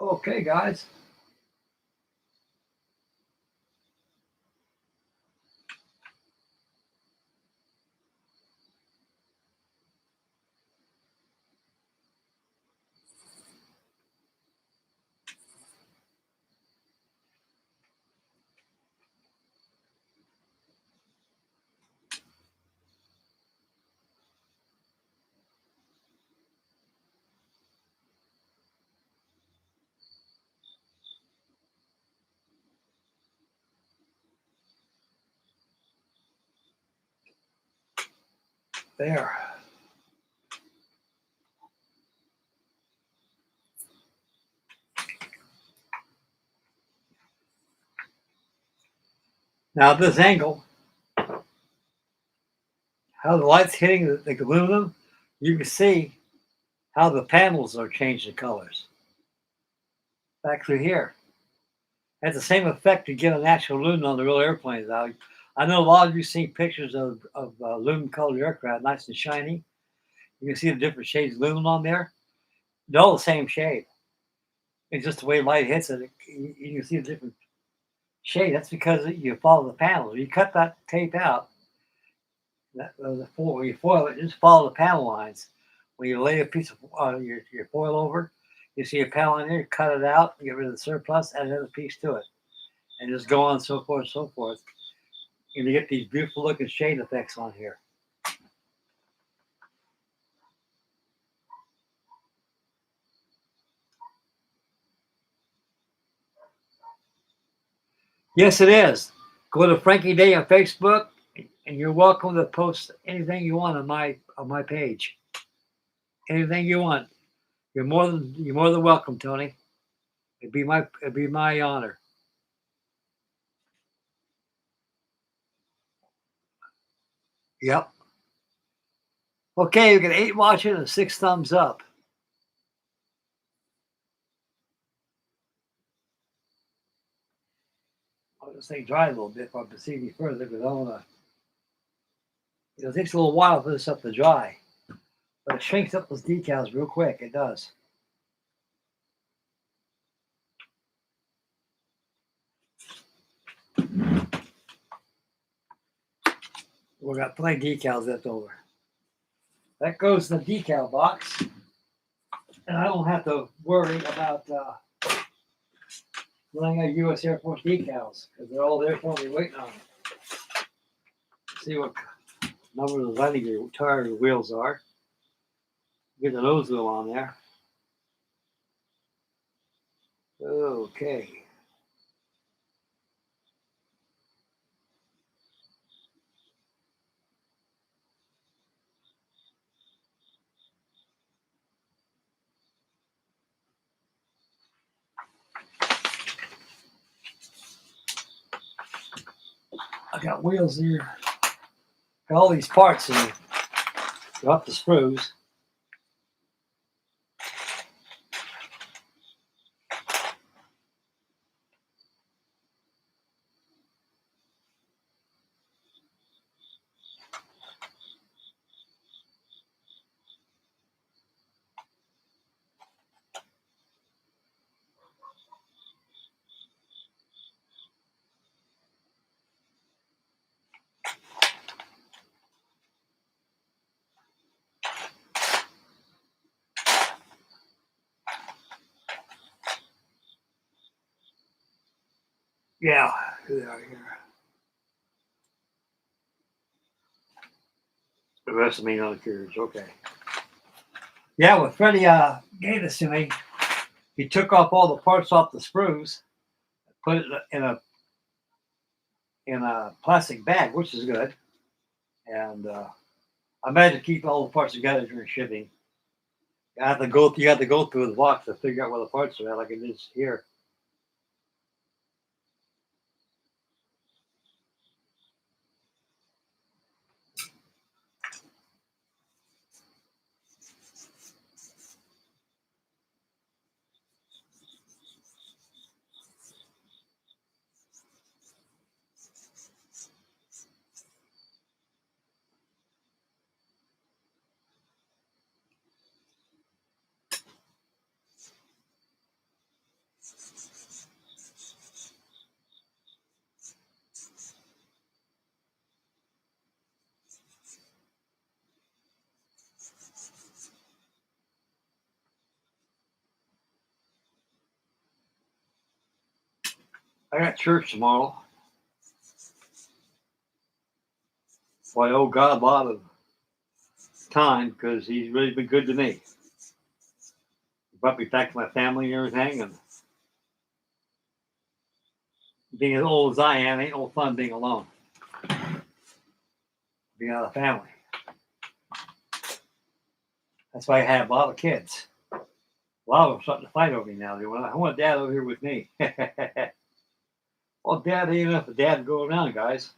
Okay, guys. There. Now this angle, how the light's hitting the aluminum, you can see how the panels are changing colors. Back through here. Has the same effect you get on natural aluminum on the real airplanes. I know a lot of you seen pictures of aluminum colored aircraft, nice and shiny. You can see the different shades of aluminum on there. They're all the same shade. It's just the way light hits it. You can see the different shade. That's because you follow the panels. You cut that tape out, when you foil it, just follow the panel lines. When you lay a piece of your foil over, you see a panel in there, cut it out, get rid of the surplus, add another piece to it, and just go on so forth and so forth. And you get these beautiful looking shade effects on here. Yes, it is. Go to Frankie Day on Facebook, and you're welcome to post anything you want on my page. Anything you want. You're more than welcome, Tony. It'd be my honor. Yep. Okay, we got 8 watching and 6 thumbs up. I'll just say dry a little bit before I proceed any further because I want to. It takes a little while for this stuff to dry, but it shrinks up those decals real quick. It does. We got plenty of decals left over. That goes in the decal box, and I don't have to worry about running out of U.S. Air Force decals because they're all there for me waiting on me. See what number of the landing gear tire wheels are. Get the nose wheel on there. Okay. I got wheels here. Got all these parts in here. Got the screws. Yeah, here they are here. The rest of me on the carriage. Okay. Yeah, when Freddie gave this to me, he took off all the parts off the screws, put it in a plastic bag, which is good. And I managed to keep all the parts together during shipping. You have to go through the box to figure out where the parts are at, like it is here. I got church tomorrow. So I owe God a lot of time because He's really been good to me. He brought me back to my family and everything. And being as old as I am, ain't no fun being alone. Being out of the family. That's why I have a lot of kids. A lot of them starting to fight over me now. They want, I want Dad over here with me. Well, Dad ain't enough of Dad to go around, guys.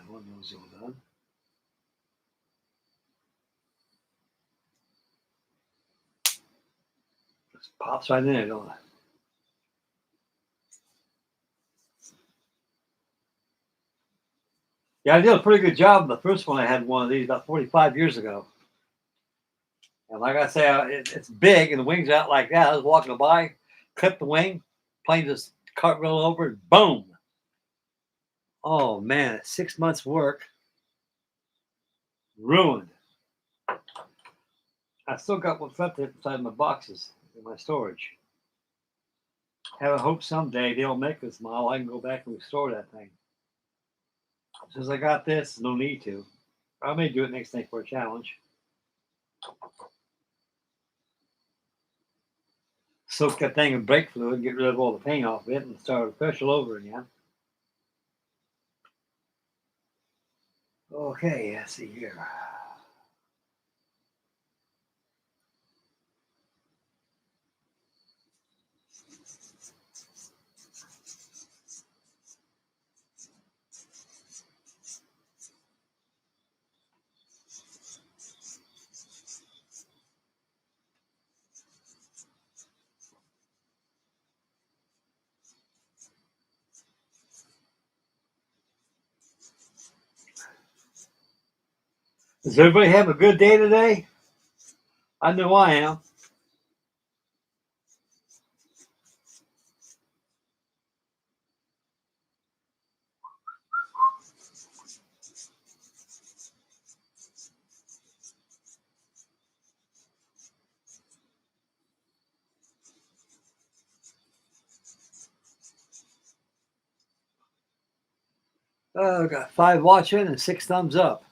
One of those all done. Just pops right in there, don't it? Yeah, I did a pretty good job. The first one I had one of these about 45 years ago. And like I say, it's big and the wing's out like that. I was walking by, clipped the wing, plane just cartwheel over, and boom. Oh man, 6 months work ruined. I still got what's left inside my boxes in my storage. Have a hope someday they'll make this model. I can go back and restore that thing. Since I got this, no need to. I may do it next thing for a challenge. Soak that thing in brake fluid, get rid of all the paint off it, and start fresh all over again. Okay, let's see here. Does everybody have a good day today? I know I am. Got 5 watching and 6 thumbs up.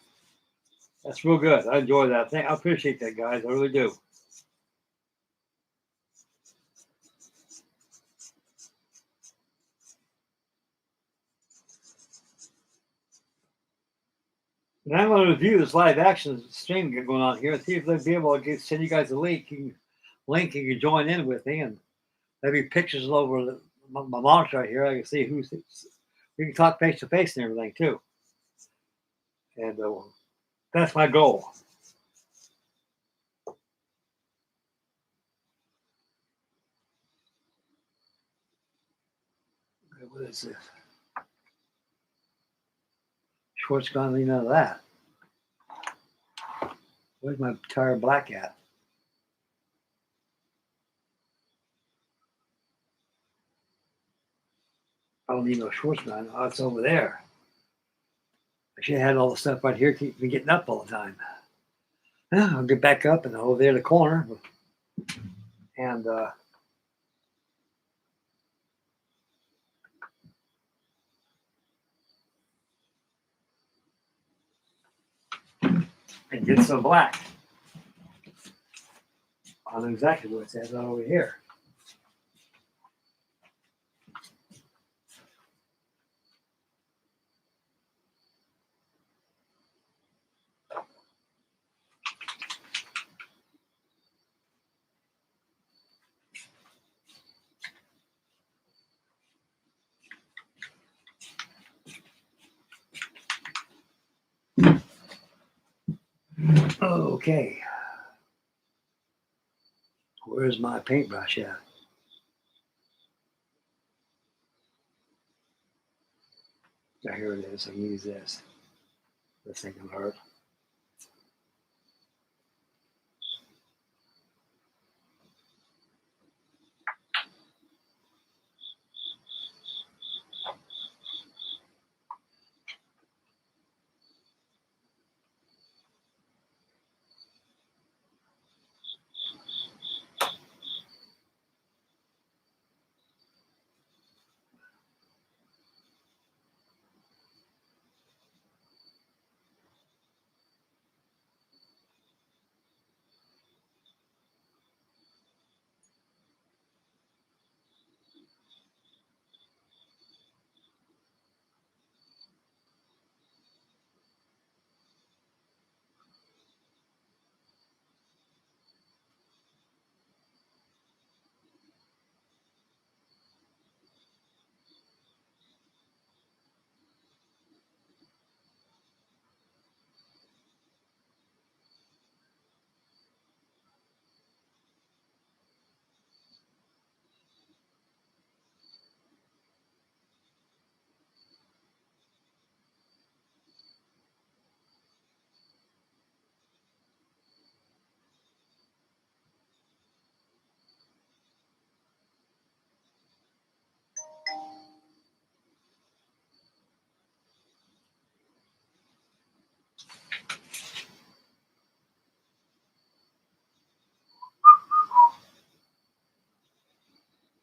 That's real good. I enjoy that. I appreciate that, guys. I really do. And I'm going to review this live action stream going on here and see if they'll be able to send you guys a link. You can join in with me, and maybe pictures all over my monitor right here. I can see who's. We can talk face to face and everything too. And that's my goal. What is this? Schwartz gone lean out of that. Where's my tire black at? I don't need no Schwartz gun. Oh, it's over there. I should have had all the stuff right here, keep me getting up all the time. I'll get back up and over there in the corner. And get some black. I know exactly what it says right over here. Okay. Where's my paintbrush at? Oh, here it is. I can use this. This thing can hurt.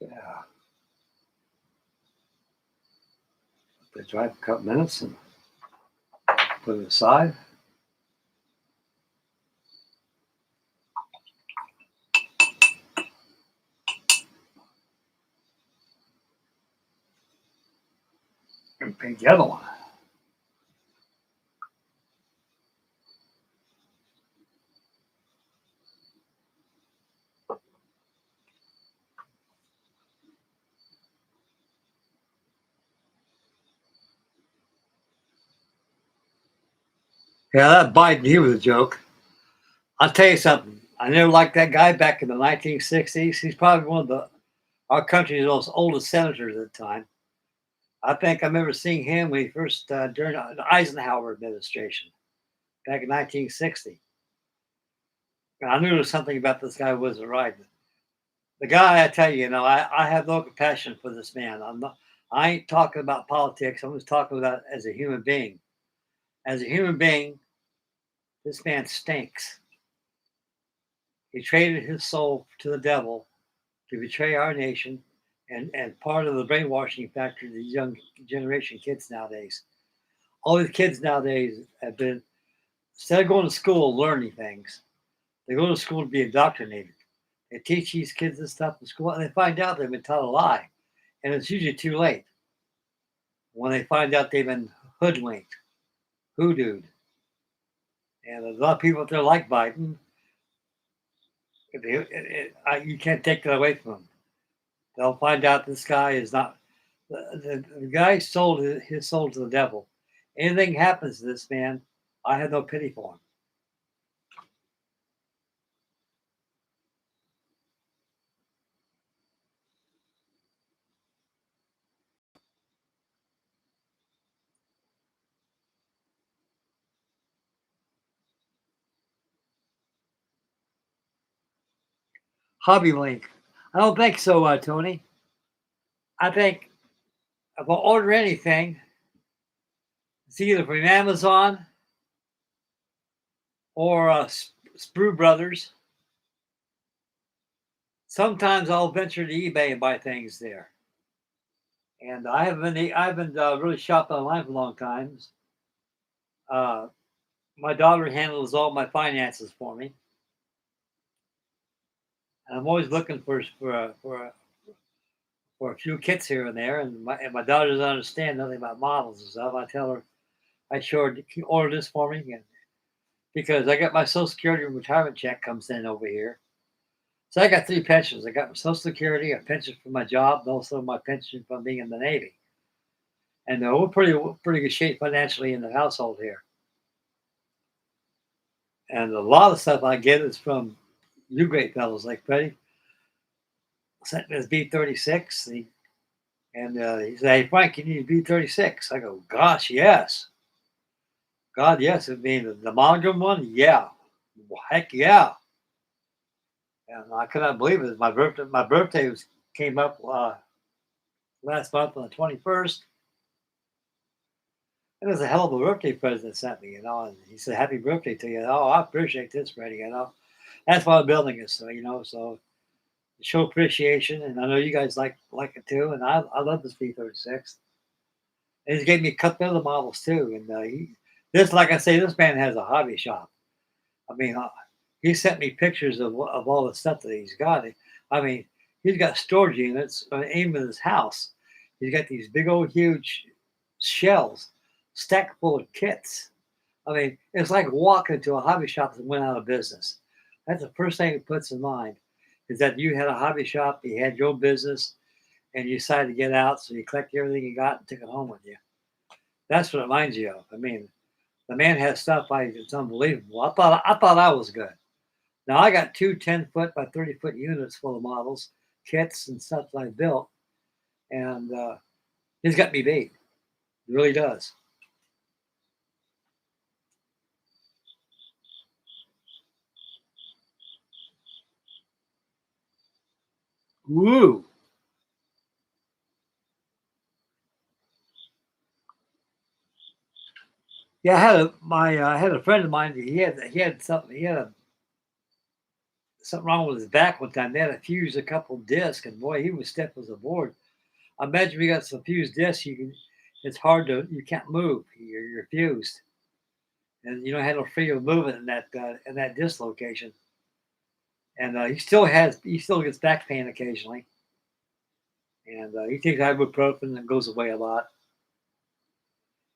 Yeah. Let it dry for a couple minutes and put it aside. And paint the other one. Yeah, that Biden, he was a joke. I'll tell you something. I never liked that guy back in the 1960s. He's probably one of our country's most oldest senators at the time. I think I remember seeing him when he first during the Eisenhower administration back in 1960. And I knew there was something about this guy wasn't right. The guy, I tell you, I have no compassion for this man. I ain't talking about politics. I'm just talking about as a human being. As a human being, this man stinks. He traded his soul to the devil to betray our nation and part of the brainwashing factor of the young generation kids nowadays. all these kids nowadays have been, instead of going to school learning things, they go to school to be indoctrinated. They teach these kids this stuff in school, and they find out they've been taught a lie, and it's usually too late when they find out they've been hoodwinked, hoodooed. And a lot of people out there like Biden, you can't take that away from them. They'll find out this guy is not. The guy sold his soul to the devil. Anything happens to this man, I have no pity for him. Hobby Link. I don't think so, Tony. I think if I order anything, it's either from Amazon or Sprue Brothers. Sometimes I'll venture to eBay and buy things there. And I've been really shopping online for a long time. My daughter handles all my finances for me. And I'm always looking for a few kits here and there. And my daughter doesn't understand nothing about models and stuff. I tell her, I sure can you order this for me, and because I got my Social Security and retirement check comes in over here. So I got 3 pensions. I got my Social Security, a pension from my job, and also my pension from being in the Navy. And we're pretty good shape financially in the household here. And a lot of stuff I get is from you great fellows like Freddie. Sent me his B36. He said, "Hey Frank, you need a B36." I go, "Gosh, yes, God, yes." I mean the monogram one, yeah, heck yeah. And I could not believe it. My birthday came up last month on the 21st. It was a hell of a birthday present sent me, And he said, "Happy birthday to you." Oh, I appreciate this, Freddie. That's why I'm building it. So show appreciation, and I know you guys like it too. And I love this B36. And he gave me a couple other models too. And like I say, this man has a hobby shop. I mean, he sent me pictures of all the stuff that he's got. I mean, he's got storage units aimed at his house. He's got these big old huge shelves stacked full of kits. I mean, it's like walking to a hobby shop that went out of business. That's the first thing it puts in mind is that you had a hobby shop, you had your business, and you decided to get out, so you collected everything you got and took it home with you. That's what it reminds you of. I mean, the man has stuff it's unbelievable. I thought I was good. Now I got 2 10-foot by 30-foot units full of models, kits, and stuff that I built, and he's got me beat. He really does. Woo! Yeah, I had a friend of mine. He had something wrong with his back one time. They had to fuse a couple discs, and boy, he was stiff as a board. I imagine we got some fused discs. It's hard you can't move. You're fused, and you don't have no freedom of movement in that disc location. And he still gets back pain occasionally, and he takes ibuprofen and it goes away a lot.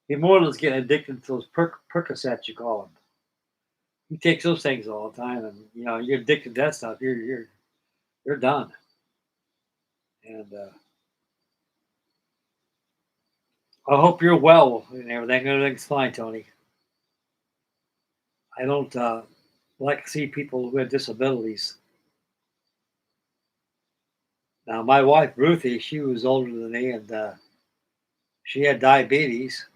He more or less getting addicted to those Percocets, you call them. He takes those things all the time, and you're addicted to that stuff. You're done. And I hope you're well and everything. Everything's fine, Tony. I don't like to see people who have disabilities. Now, my wife Ruthie, she was older than me, and she had diabetes.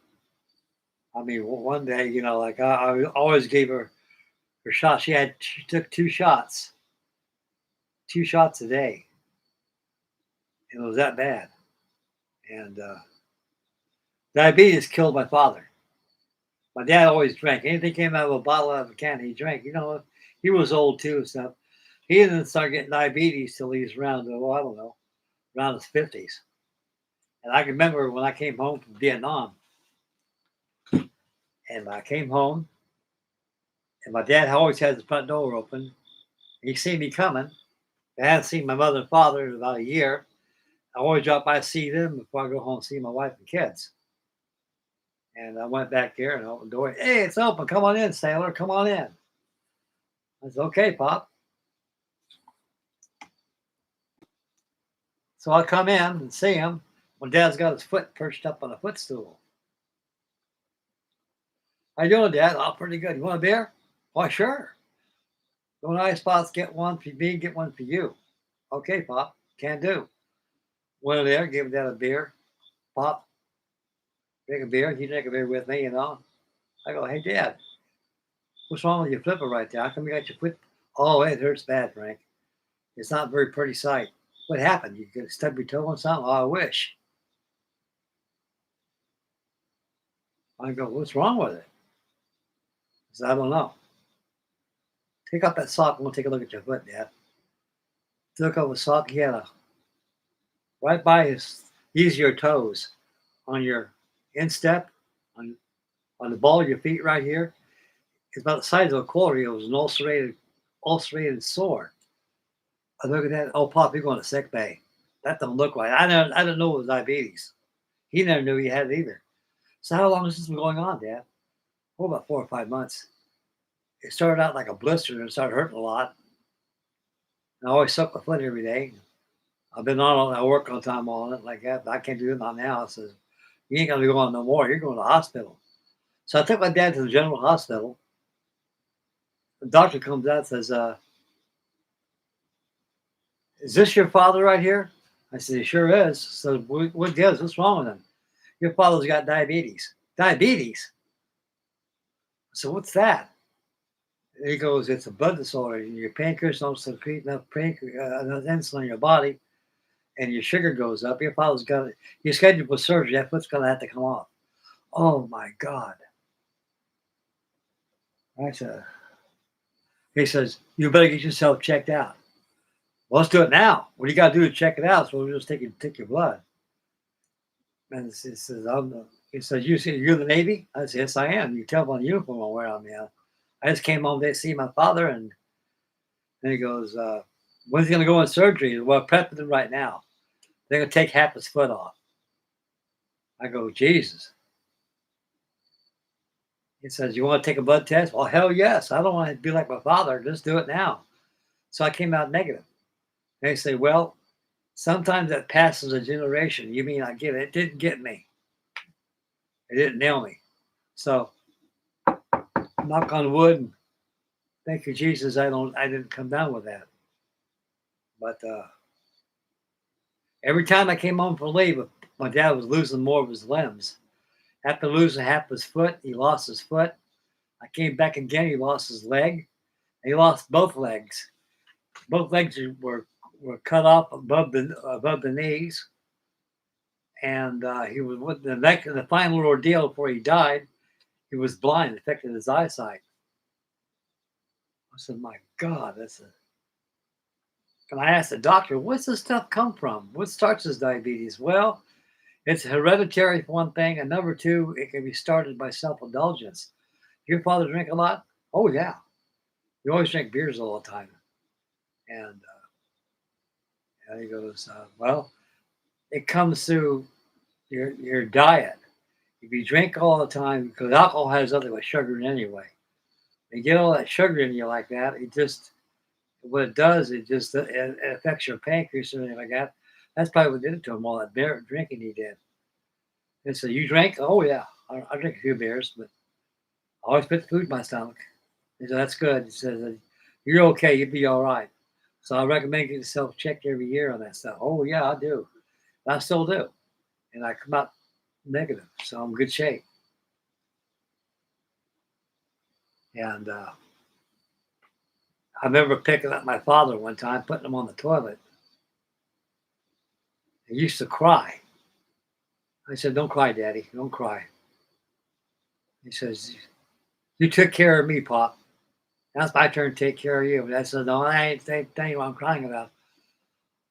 I mean, one day, like I always gave her shot. She took 2 shots a day, and it was that bad. And diabetes killed my father. My dad always drank. Anything came out of a bottle, out of a can, he drank. He was old too and stuff. He didn't start getting diabetes till he was around, I don't know, around his 50s. And I can remember when I came home from Vietnam, And I came home, and my dad always had the front door open. He seen me coming. I hadn't seen my mother and father in about a year. I always drop by to see them before I go home and see my wife and kids. And I went back there and opened the door. Hey, it's open. Come on in, sailor. Come on in. I said, okay, Pop. So I come in and see him when Dad's got his foot perched up on a footstool. How you doing, Dad? Oh, pretty good. You want a beer? Why, sure. Go to Ice Spots, get one for me, get one for you. Okay, Pop. Can do. Went in there, gave Dad a beer. Pop, drink a beer. He drank a beer with me, you know. I go, hey, Dad, what's wrong with your flipper right there? How come you got your foot? Oh, it hurts bad, Frank. It's not a very pretty sight. What happened? You could stub your toe on something? Oh, I wish. I go, what's wrong with it? I said, I don't know. Take off that sock and we'll take a look at your foot, Dad. Took off the sock. He had a, right by his, these are your toes on your instep, on the ball of your feet right here. It's about the size of a quarter. It was an ulcerated sore. I look at that. Oh, Pop, you're going to sick bay. That don't look right. I didn't know it was diabetes. He never knew he had it either. So how long has this been going on, Dad? Oh, about 4 or 5 months. It started out like a blister and it started hurting a lot. And I always suck my foot every day. I've been on it. I work on time on it like that, but I can't do it now. I says, you ain't going to go on no more. You're going to the hospital. So I took my dad to the general hospital. The doctor comes out and says, is this your father right here? I said, he sure is. So what gives? What's wrong with him? Your father's got diabetes. Diabetes? So what's that? And he goes, it's a blood disorder. Your pancreas don't secrete enough insulin in your body, and your sugar goes up. Your father's got it. You're scheduled for surgery. That foot's going to have to come off. Oh, my God. I said, he says, you better get yourself checked out. Well, let's do it now. What do you got to do to check it out? So we'll just take your blood. And he says, he says, you're the Navy? I said, yes, I am. You can tell by the uniform I'm wearing on me. I just came home to see my father, and he goes, when's he going to go in surgery? Well, prepping him right now. They're going to take half his foot off. I go, Jesus. He says, you want to take a blood test? Well, hell yes. I don't want to be like my father. Just do it now. So I came out negative. And they say, well, sometimes that passes a generation. You mean I get it? It didn't get me. It didn't nail me. So knock on wood. And thank you, Jesus. I didn't come down with that. But every time I came home from leave, my dad was losing more of his limbs. After losing half his foot, he lost his foot. I came back again. He lost his leg. He lost both legs. Both legs were cut off above the knees. And he was with the final ordeal before he died. He was blind, it affected his eyesight. I said, my God, and I asked the doctor, what's this stuff come from? What starts this diabetes? Well, it's hereditary for one thing, and number two, it can be started by self-indulgence. Your father drink a lot? Oh, yeah. You always drink beers all the time. And he goes, well, it comes through your diet. If you drink all the time, because alcohol has nothing but sugar in it anyway. You get all that sugar in you like that, what it does, it affects your pancreas or anything like that. That's probably what did it to him, all that beer drinking he did. And so you drink? Oh, yeah. I drink a few beers, but I always put the food in my stomach. He said, that's good. He says, you're okay. You'll be all right. So I recommend getting yourself checked every year on that stuff. Oh, yeah, I do. I still do. And I come out negative, so I'm in good shape. And I remember picking up my father one time, putting him on the toilet. He used to cry. I said, don't cry, Daddy. Don't cry. He says, you took care of me, Pop. Now it's my turn to take care of you. I said, no, I ain't telling you what I'm crying about.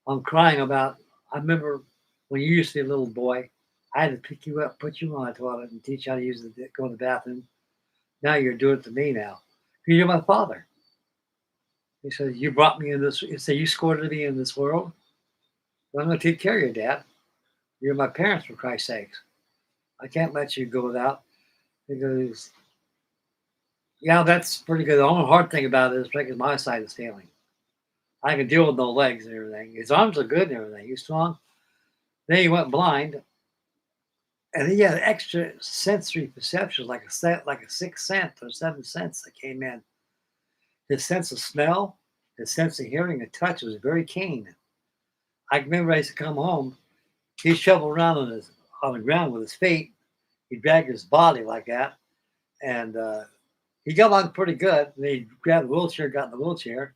I'm crying about, I remember when you used to be a little boy, I had to pick you up, put you on the toilet, and teach you how to go to the bathroom. Now you're doing it to me now. You're my father. He said, you brought me in this. He said, you scored me in this world. Well, I'm going to take care of you, Dad. You're my parents, for Christ's sakes. I can't let you go without. He goes, yeah, that's pretty good. The only hard thing about it is because my side is failing. I can deal with no legs and everything. His arms are good and everything. He's strong. Then he went blind, and he had extra sensory perceptions, like a sixth sense or seventh sense that came in. His sense of smell, his sense of hearing and touch was very keen. I remember I used to come home. He'd shovel around on the ground with his feet. He'd drag his body like that, and he got along pretty good. And he grabbed the wheelchair, got in the wheelchair.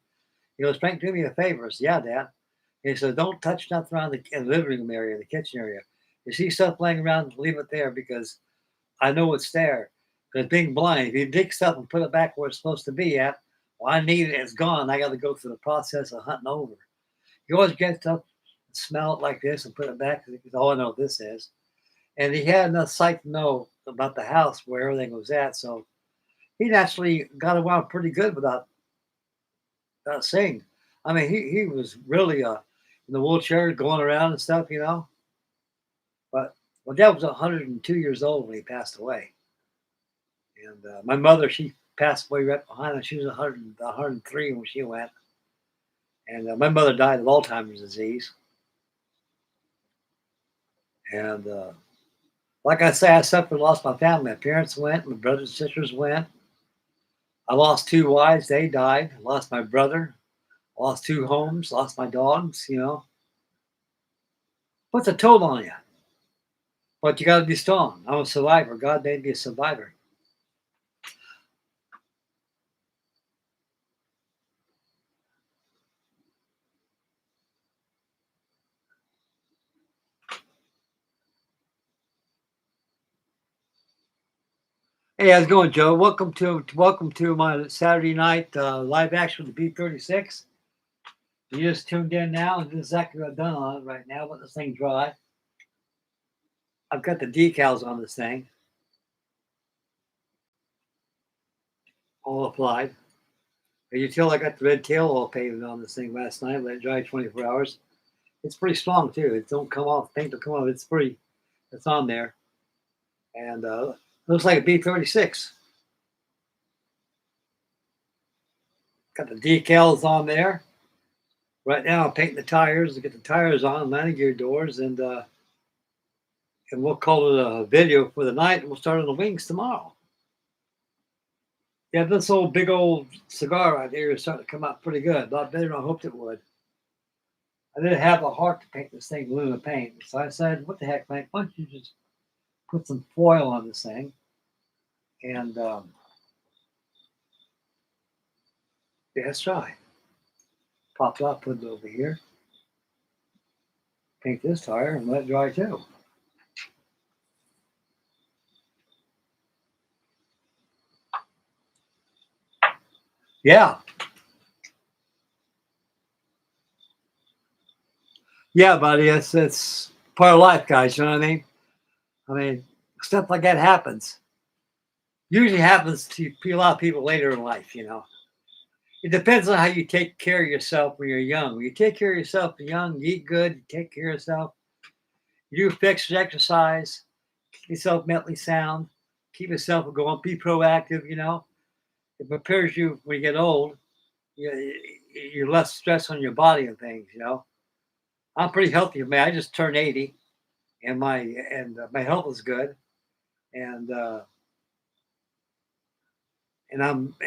He goes, Frank, do me a favor. I said, yeah, Dad. He said, don't touch nothing around in the living room area, the kitchen area. You see stuff laying around, leave it there because I know it's there. Because being blind, if you dig stuff and put it back where it's supposed to be at, well, I need it, it's gone. I got to go through the process of hunting over. You always get stuff, smell it like this and put it back because oh, I know what this is. And he had enough sight to know about the house where everything was at. So he naturally got around pretty good without seeing. I mean, he was really in the wheelchair going around and stuff, you know. But my dad was 102 years old when he passed away. And my mother, she passed away right behind him. She was 103 when she went. And my mother died of Alzheimer's disease. And like I say, I suffered, lost my family. My parents went, my brothers and sisters went. I lost 2 wives, they died. I lost my brother, lost 2 homes, lost my dogs, you know. Puts a toll on you. But you got to be strong. I'm a survivor. God made me a survivor. Hey, how's it going, Joe? Welcome to my Saturday night live action with the B36. You just tuned in now, and this is exactly what I've done on it right now. Let this thing dry. I've got the decals on this thing, all applied. And you tell I got the red tail all painted on this thing last night. Let it dry 24 hours. It's pretty strong too. It don't come off. Paint don't come off. It's on there, and looks like a B36. Got the decals on there. Right now, I'm painting the tires to get the tires on, landing gear doors, and we'll call it a video for the night. And we'll start on the wings tomorrow. Yeah, this old big old cigar right here is starting to come out pretty good. A lot better than I hoped it would. I didn't have the heart to paint this thing blue in paint, so I said, "What the heck, Mike? Why don't you just put some foil on this thing?" And yeah, let's try. Pop it up, put it over here. Paint this tire and let it dry too. Yeah. Yeah, buddy. It's part of life, guys. You know what I mean? I mean, stuff like that happens. Usually happens to a lot of people later in life, you know. It depends on how you take care of yourself when you're young. When you take care of yourself young, you eat good, you take care of yourself, you do fixed exercise, keep yourself mentally sound, keep yourself going, be proactive, you know. It prepares you when you get old. You're less stress on your body and things, you know. I'm pretty healthy, man. I just turned 80, and my health is good, and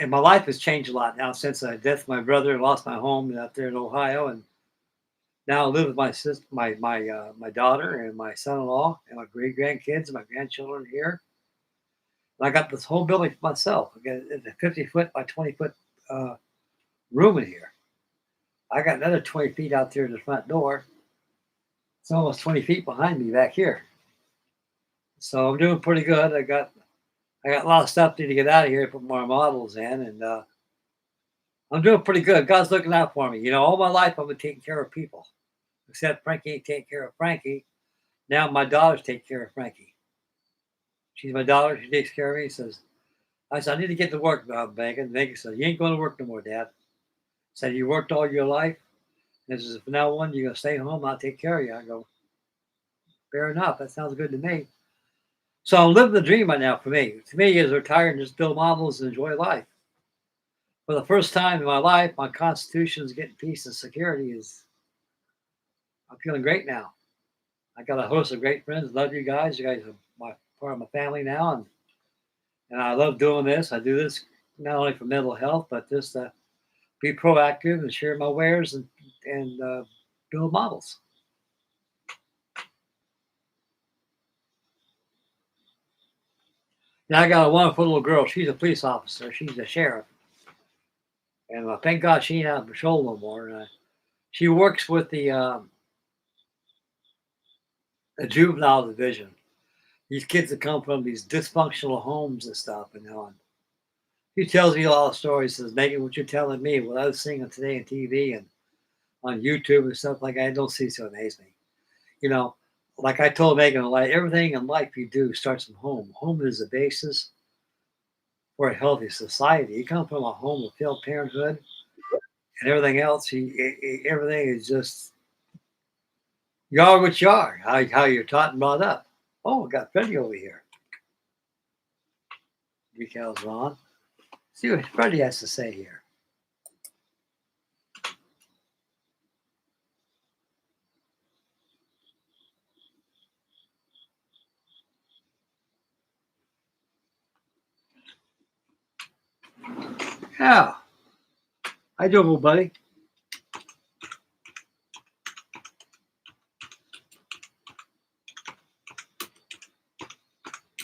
my life has changed a lot now since the death of my brother and lost my home out there in Ohio, and now I live with my sister, my daughter, and my son-in-law, and my great grandkids, and my grandchildren here. And I got this whole building for myself. I got a 50-foot by 20-foot room in here. I got another 20 feet out there in the front door. It's almost 20 feet behind me back here. So I'm doing pretty good. I got a lot of stuff to get out of here, put more models in, and I'm doing pretty good. God's looking out for me. You know, all my life I've been taking care of people. Except Frankie ain't taking care of Frankie. Now my daughter's taking care of Frankie. She's my daughter. She takes care of me. Says, I said, I need to get to work, Megan. Megan said, you ain't going to work no more, Dad. Said, you worked all your life. And says, from now on, you're going to stay home. I'll take care of you. I go, fair enough. That sounds good to me. So I'm living the dream right now for me. To me, is retire and just build models and enjoy life. For the first time in my life, my constitution is getting peace and security. I'm feeling great now. I got a host of great friends. Love you guys. You guys are part of my family now, and I love doing this. I do this not only for mental health, but just to be proactive and share my wares and build models. Now I got a wonderful little girl. She's a police officer. She's a sheriff, and thank God she ain't out on patrol no more. She works with the juvenile division. These kids that come from these dysfunctional homes and stuff, and he tells me a lot of stories. Says, Megan, what you're telling me, what I was seeing today on TV and on YouTube and stuff like that, I don't see to amaze me. Like I told Megan, like everything in life you do starts from home. Home is the basis for a healthy society. You come from a home of failed parenthood and everything else. Everything is just you are what you are. How you're taught and brought up. Oh, we got Freddie over here. Decals on. See what Freddie has to say here. Yeah. How you doing, little buddy?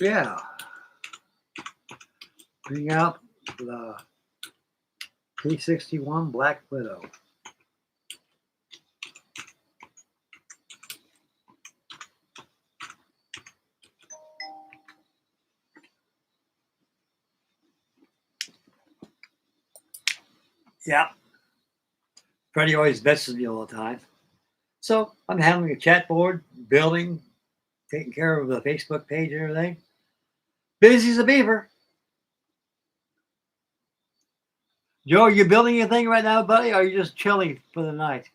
Yeah. Bring out the P61 Black Widow. Yeah. Freddie always messages me all the time. So I'm handling a chat board, building, taking care of the Facebook page and everything. Busy as a beaver. Joe, are you building anything right now, buddy? Or are you just chilling for the night?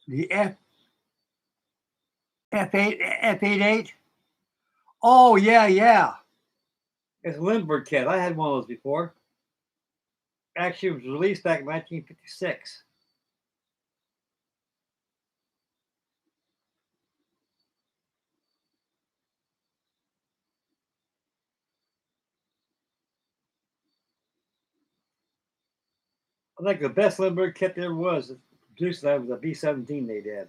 The F88? Oh, yeah. It's a Lindbergh kit. I had one of those before. Actually, it was released back in 1956. I think the best Lindbergh kit there was produced that was a B-17 they did.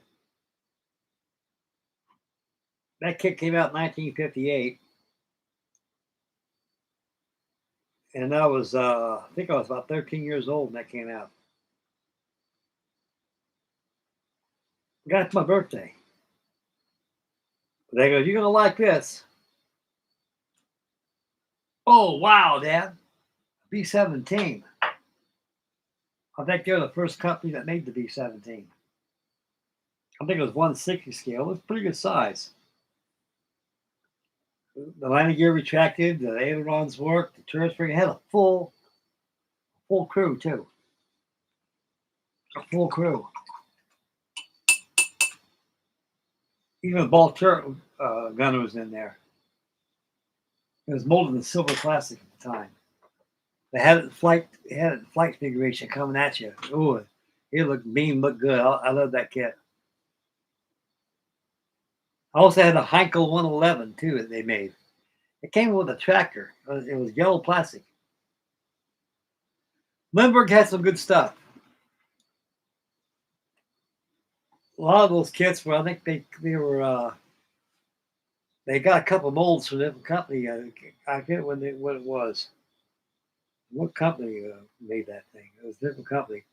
That kit came out in 1958. And I was, I think I was about 13 years old when that came out. I got it for my birthday. They go, you're going to like this. Oh, wow, Dad. B-17. I think they're the first company that made the B-17. I think it was 160 scale. It was pretty good size. The landing gear retracted, the ailerons worked, the turret spring had a full crew too. A full crew. Even the ball turret gun was in there. It was molded in silver plastic at the time. They had it in flight. It had it in flight configuration coming at you. Ooh, it looked mean, looked good. I love that kit. I also had a Heinkel 111 too that they made. It came with a tractor. It was yellow plastic. Lindbergh had some good stuff. A lot of those kits were, I think they were. They got a couple molds from a different company. I forget what it was. What company made that thing? It was a different company.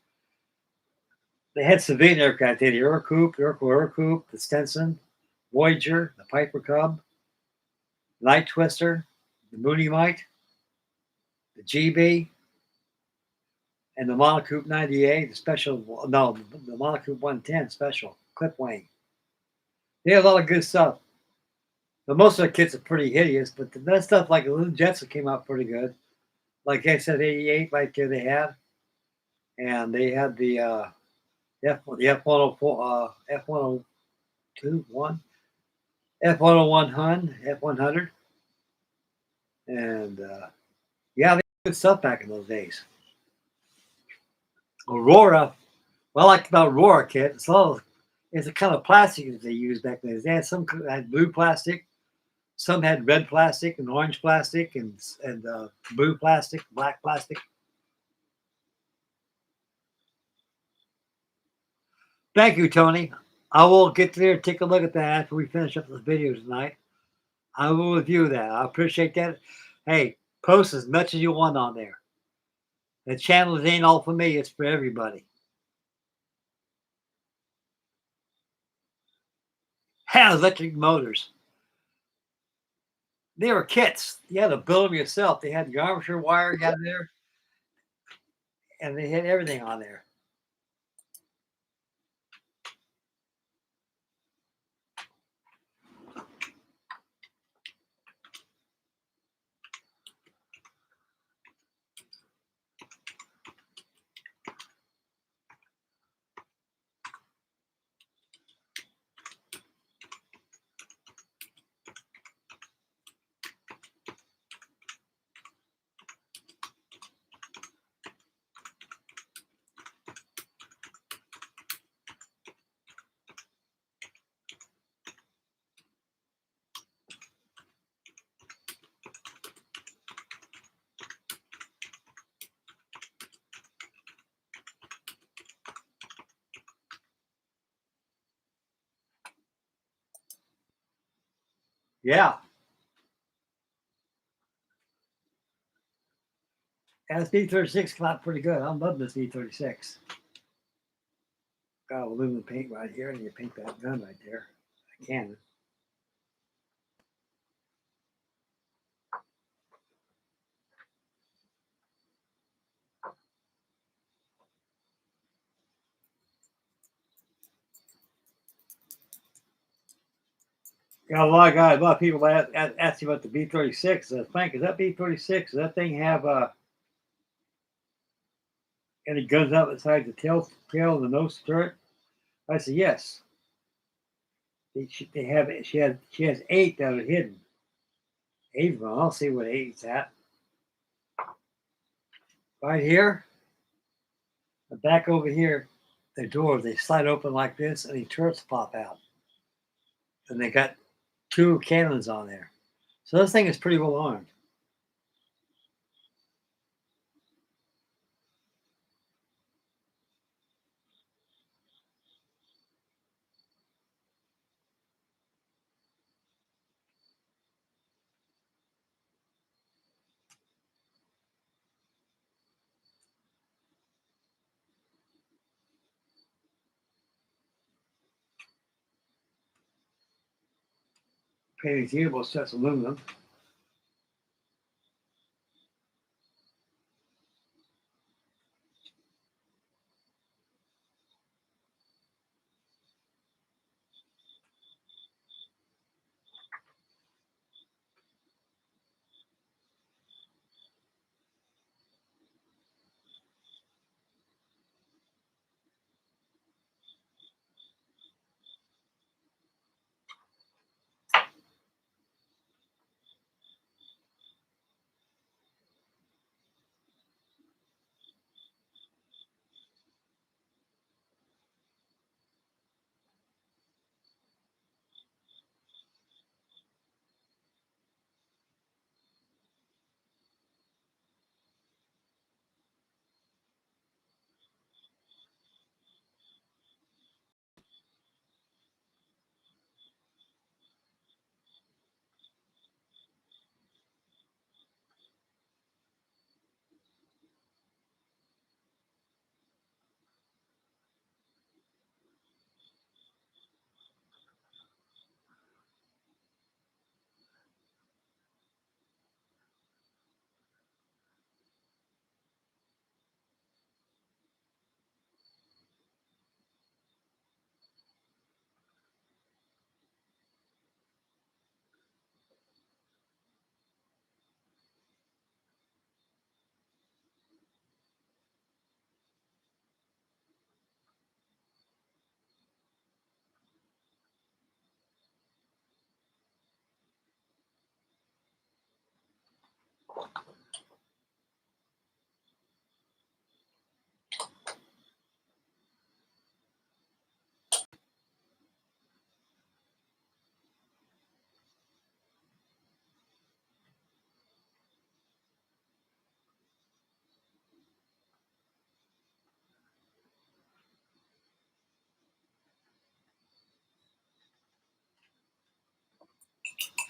They had civilian aircraft. They had the Ercoupe, the Stetson, Voyager, the Piper Cub, Night Twister, the Mooney Mite, the GB, and the Monocoop 98, the special, no, the Monocoop 110 special, clip wing. They had a lot of good stuff. But most of the kits are pretty hideous, but that stuff like the little Jetson came out pretty good. Like I said, 88 right there they had. And they had the F104, F102, F101 Hun, F100. And yeah, they had good stuff back in those days. Aurora, what I liked about Aurora kit, it's the kind of plastic that they used back then. They had some had blue plastic, some had red plastic and orange plastic and blue plastic, black plastic. Thank you, Tony. I will get there and take a look at that after we finish up this video tonight. I will review that. I appreciate that. Hey, post as much as you want on there. The channel ain't all for me, it's for everybody. Had electric motors. They were kits. You had to build them yourself. They had the armature wire got there, and they had everything on there. Yeah. And this B36 came out pretty good. I love this B36. Got aluminum paint right here, and you paint that gun right there. A cannon. Got a lot of people ask you about the B36. Frank, is that B36? Does that thing have any guns out besides the tail and the nose turret? I said yes. They have it. She has 8 that are hidden. 8 of them. I'll see what 8's at. Right here, the back over here, the doors they slide open like this, and the turrets pop out. And they got 2 cannons on there. So this thing is pretty well armed. Painting gearbox sets aluminum.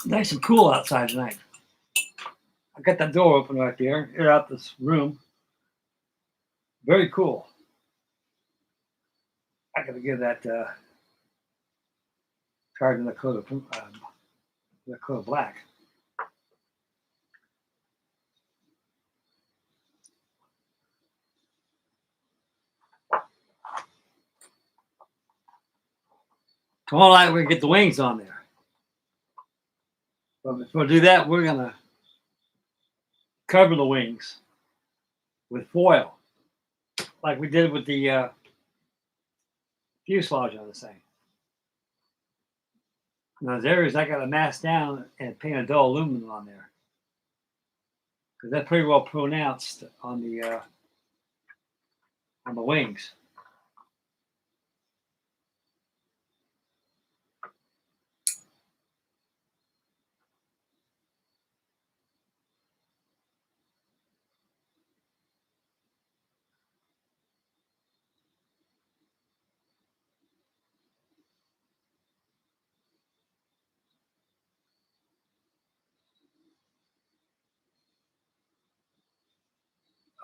Nice and cool outside tonight. I got that door open right there. Air out this room. Very cool. I gotta give that card in the coat of black. Tomorrow night we get the wings on there. But before we do that, we're gonna cover the wings with foil, like we did with the fuselage on the thing. In those areas, I got to mask down and paint a dull aluminum on there because that's pretty well pronounced on the wings.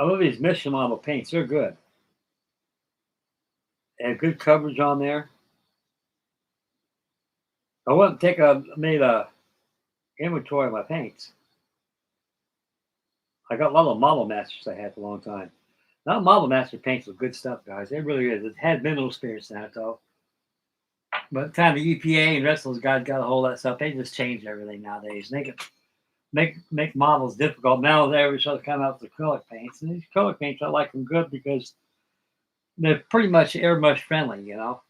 I love these mission model paints. They're good. They have good coverage on there. I wouldn't made a inventory of my paints. I got a lot of Model Masters I had for a long time. Now Model Master paints with good stuff, guys. It really is. It had mineral spirits in it, though. By the time the EPA and the rest of those guys got a hold of that stuff, they just changed everything nowadays. They can make models difficult. Now they're starting to come out with acrylic paints. And these acrylic paints, I like them good because they're pretty much airbrush friendly, you know.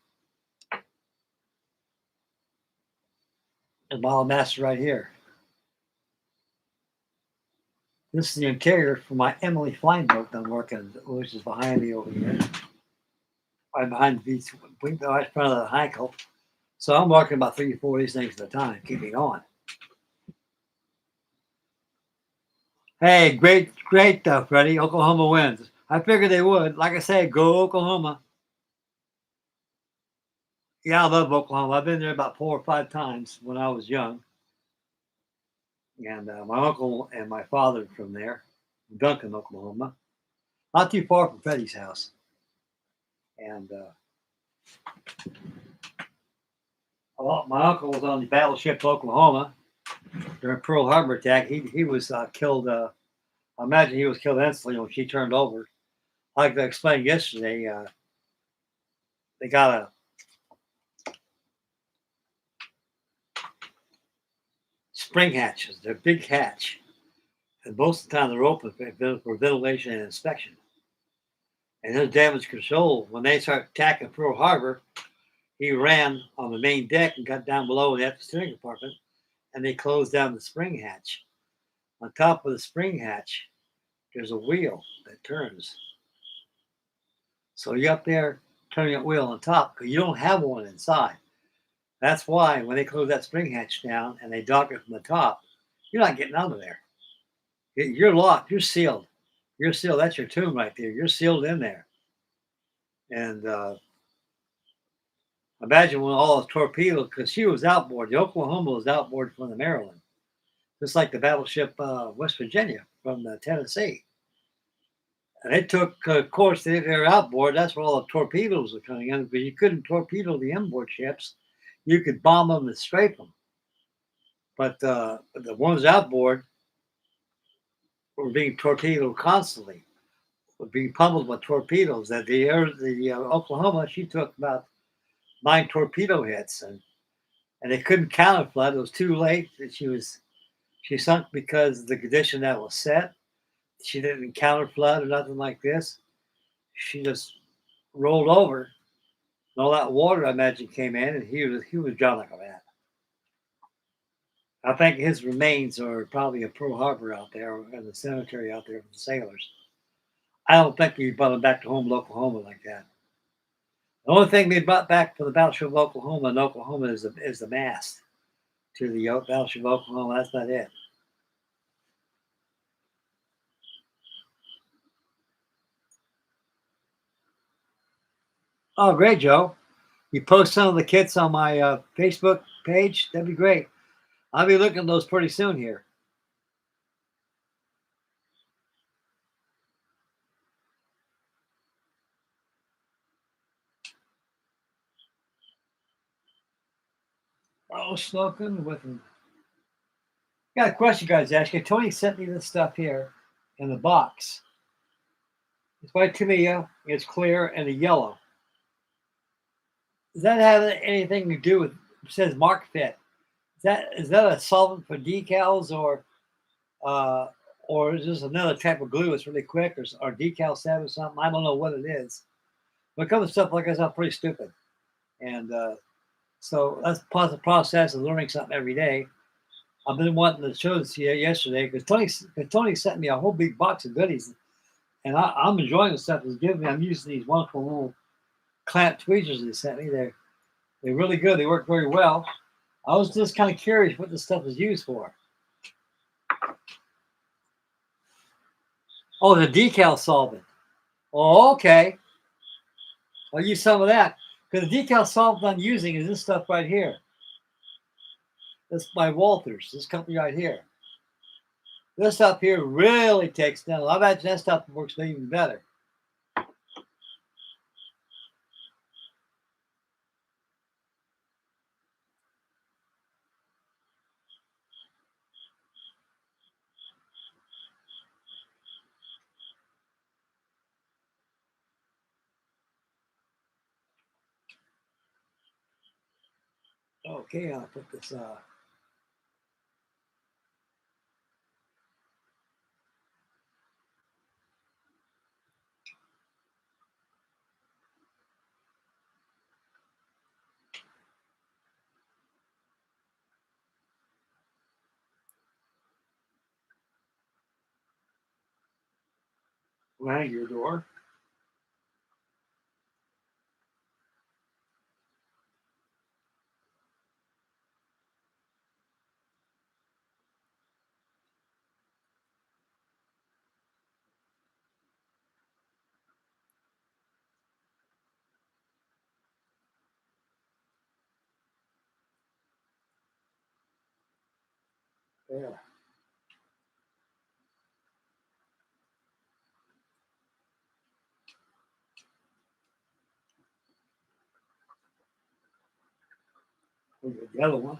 The Model Master right here. This is the interior for my Emily Flying boat that I'm working, which is behind me over here. Right behind the right in front of the Heikel. So I'm working about 3 or 4 of these things at a time, keeping on. Hey, great, Freddie. Oklahoma wins. I figured they would. Like I said, go Oklahoma. Yeah, I love Oklahoma. I've been there about 4 or 5 times when I was young. And my uncle and my father from there, Duncan, Oklahoma. Not too far from Freddie's house. And my uncle was on the battleship Oklahoma during Pearl Harbor attack. He was killed. I imagine he was killed instantly when she turned over. Like I explained yesterday, they got a spring hatches. They're big hatch, and most of the time they're open for ventilation and inspection. And his damage control, when they started attacking Pearl Harbor, he ran on the main deck and got down below in the steering compartment, and they closed down the spring hatch. On top of the spring hatch, there's a wheel that turns. So you're up there turning that wheel on top because you don't have one inside. That's why when they close that spring hatch down and they dock it from the top, you're not getting out of there. You're locked. You're sealed. You're sealed. That's your tomb right there. You're sealed in there. And imagine when all the torpedoes, because she was outboard. The Oklahoma was outboard from the Maryland, just like the battleship West Virginia from the Tennessee. And it took, of course, they were outboard. That's where all the torpedoes were coming in because you couldn't torpedo the inboard ships. You could bomb them and scrape them. But the ones outboard were being torpedoed constantly, were being pummeled with torpedoes. That the Oklahoma, she took about 9 torpedo hits, and they couldn't counterflood. It was too late. She sunk because of the condition that was set. She didn't counterflood or nothing like this. She just rolled over, and all that water, I imagine, came in, and he was drowned like a rat. I think his remains are probably at Pearl Harbor out there, in the cemetery out there for the sailors. I don't think we brought him back to home, Oklahoma, like that. The only thing they brought back for the battleship of Oklahoma in Oklahoma is the mast to the battleship of Oklahoma. That's not it. Oh, great, Joe. You post some of the kits on my Facebook page. That'd be great. I'll be looking at those pretty soon here. Oh, smoking with him. Got a question, guys. Actually, Tony sent me this stuff here in the box. It's by Timia. It's clear and a yellow. Does that have anything to do with? It says Mark Fit. Is that a solvent for decals or is this another type of glue that's really quick or decal set or something? I don't know what it is. But it comes with stuff like this, I'm pretty stupid. And so that's part of the process of learning something every day. I've been wanting to show this to you yesterday because Tony sent me a whole big box of goodies. And I'm enjoying the stuff he's giving me. I'm using these wonderful little clamp tweezers they sent me. They're really good. They work very well. I was just kind of curious what this stuff is used for. Oh, the decal solvent. Oh, okay. I'll use some of that. Because the decal solvent I'm using is this stuff right here. This by Walters, this company right here. This stuff here really takes down. I imagine that stuff works even better. Okay, I'll put this behind your door. There. The other one.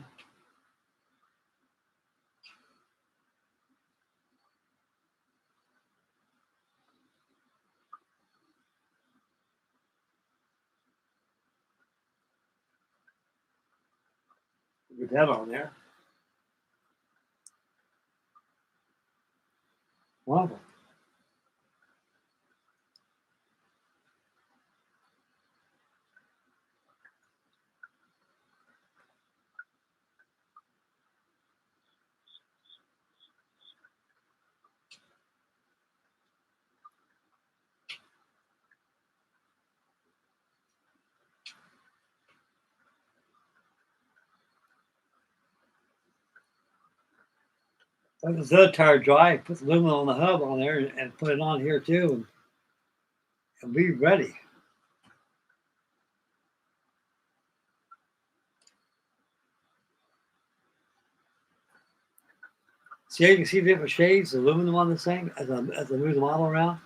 Put that on there. One of them. Let this other tire dry. Put the aluminum on the hub on there and put it on here too, and be ready. See how you can see the different shades of aluminum on this thing as I move the model around.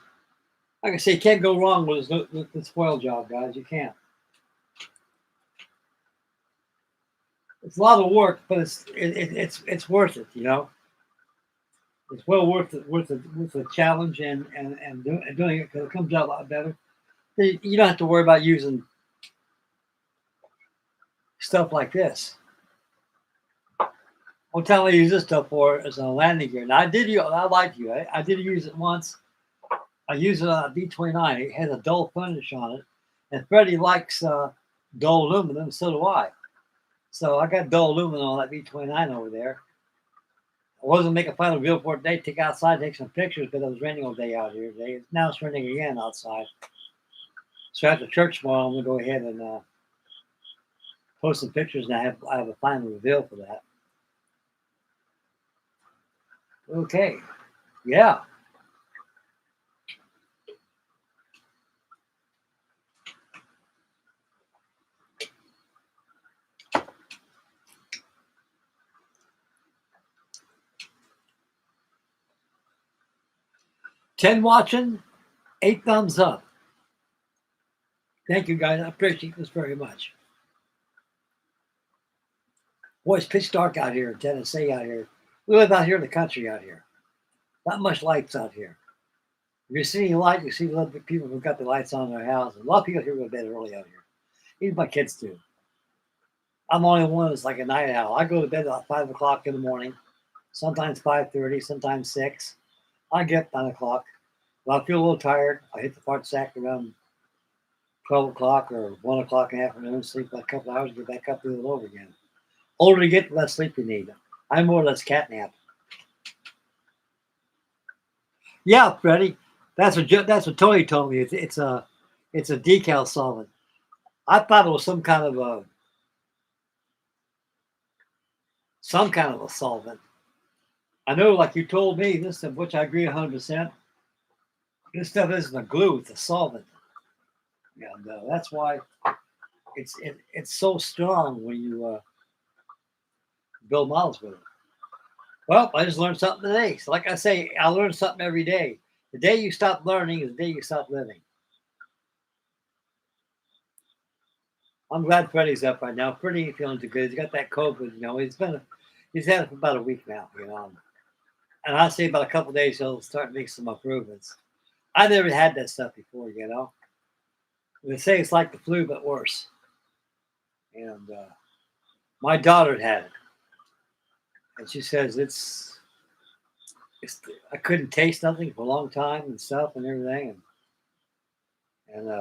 Like I say, you can't go wrong with this foil job, guys. You can't. It's a lot of work, but it's worth it. You know, it's well worth the challenge and doing it because it comes out a lot better. You don't have to worry about using stuff like this. One time I used this stuff for is a landing gear. Now I like you. I did use it once. I used it on a B29. It has a dull finish on it, and Freddie likes dull aluminum. So do I. So I got dull aluminum on that B29 over there. I wasn't making a final review for it today. Take outside, take some pictures because it was raining all day out here today. Now it's raining again outside. So after church tomorrow, I'm gonna go ahead and post some pictures, and I have a final reveal for that. Okay, yeah. 10 watching, 8 thumbs up. Thank you, guys. I appreciate this very much. Boy, it's pitch dark out here in Tennessee out here. We live out here in the country out here. Not much lights out here. If you see any light, you see a lot of people who've got the lights on in their house. A lot of people here go to bed early out here. Even my kids do. I'm the only one that's like a night owl. I go to bed at 5 o'clock in the morning, sometimes 5:30, sometimes 6. I get up 9 o'clock. If I feel a little tired, I hit the fart sack around 12 o'clock or 1 o'clock in the afternoon, sleep for a couple hours, get back up, do it over again. Older you get, the less sleep you need. I'm more or less catnap. Yeah, Freddie, that's what Tony told me. It's a decal solvent. I thought it was some kind of a solvent. I know, like you told me, this stuff, which I agree 100%. This stuff isn't a glue; it's a solvent, and that's why it's so strong when you build models with it. Well, I just learned something today. So, like I say, I learn something every day. The day you stop learning is the day you stop living. I'm glad Freddie's up right now. Freddie ain't feeling too good. He's got that COVID. He's had it for about a week now. And I'll say about a couple of days he'll start making some improvements. I never had that stuff before. They say it's like the flu but worse. And my daughter had it, and she says it's. I couldn't taste nothing for a long time and stuff and everything, and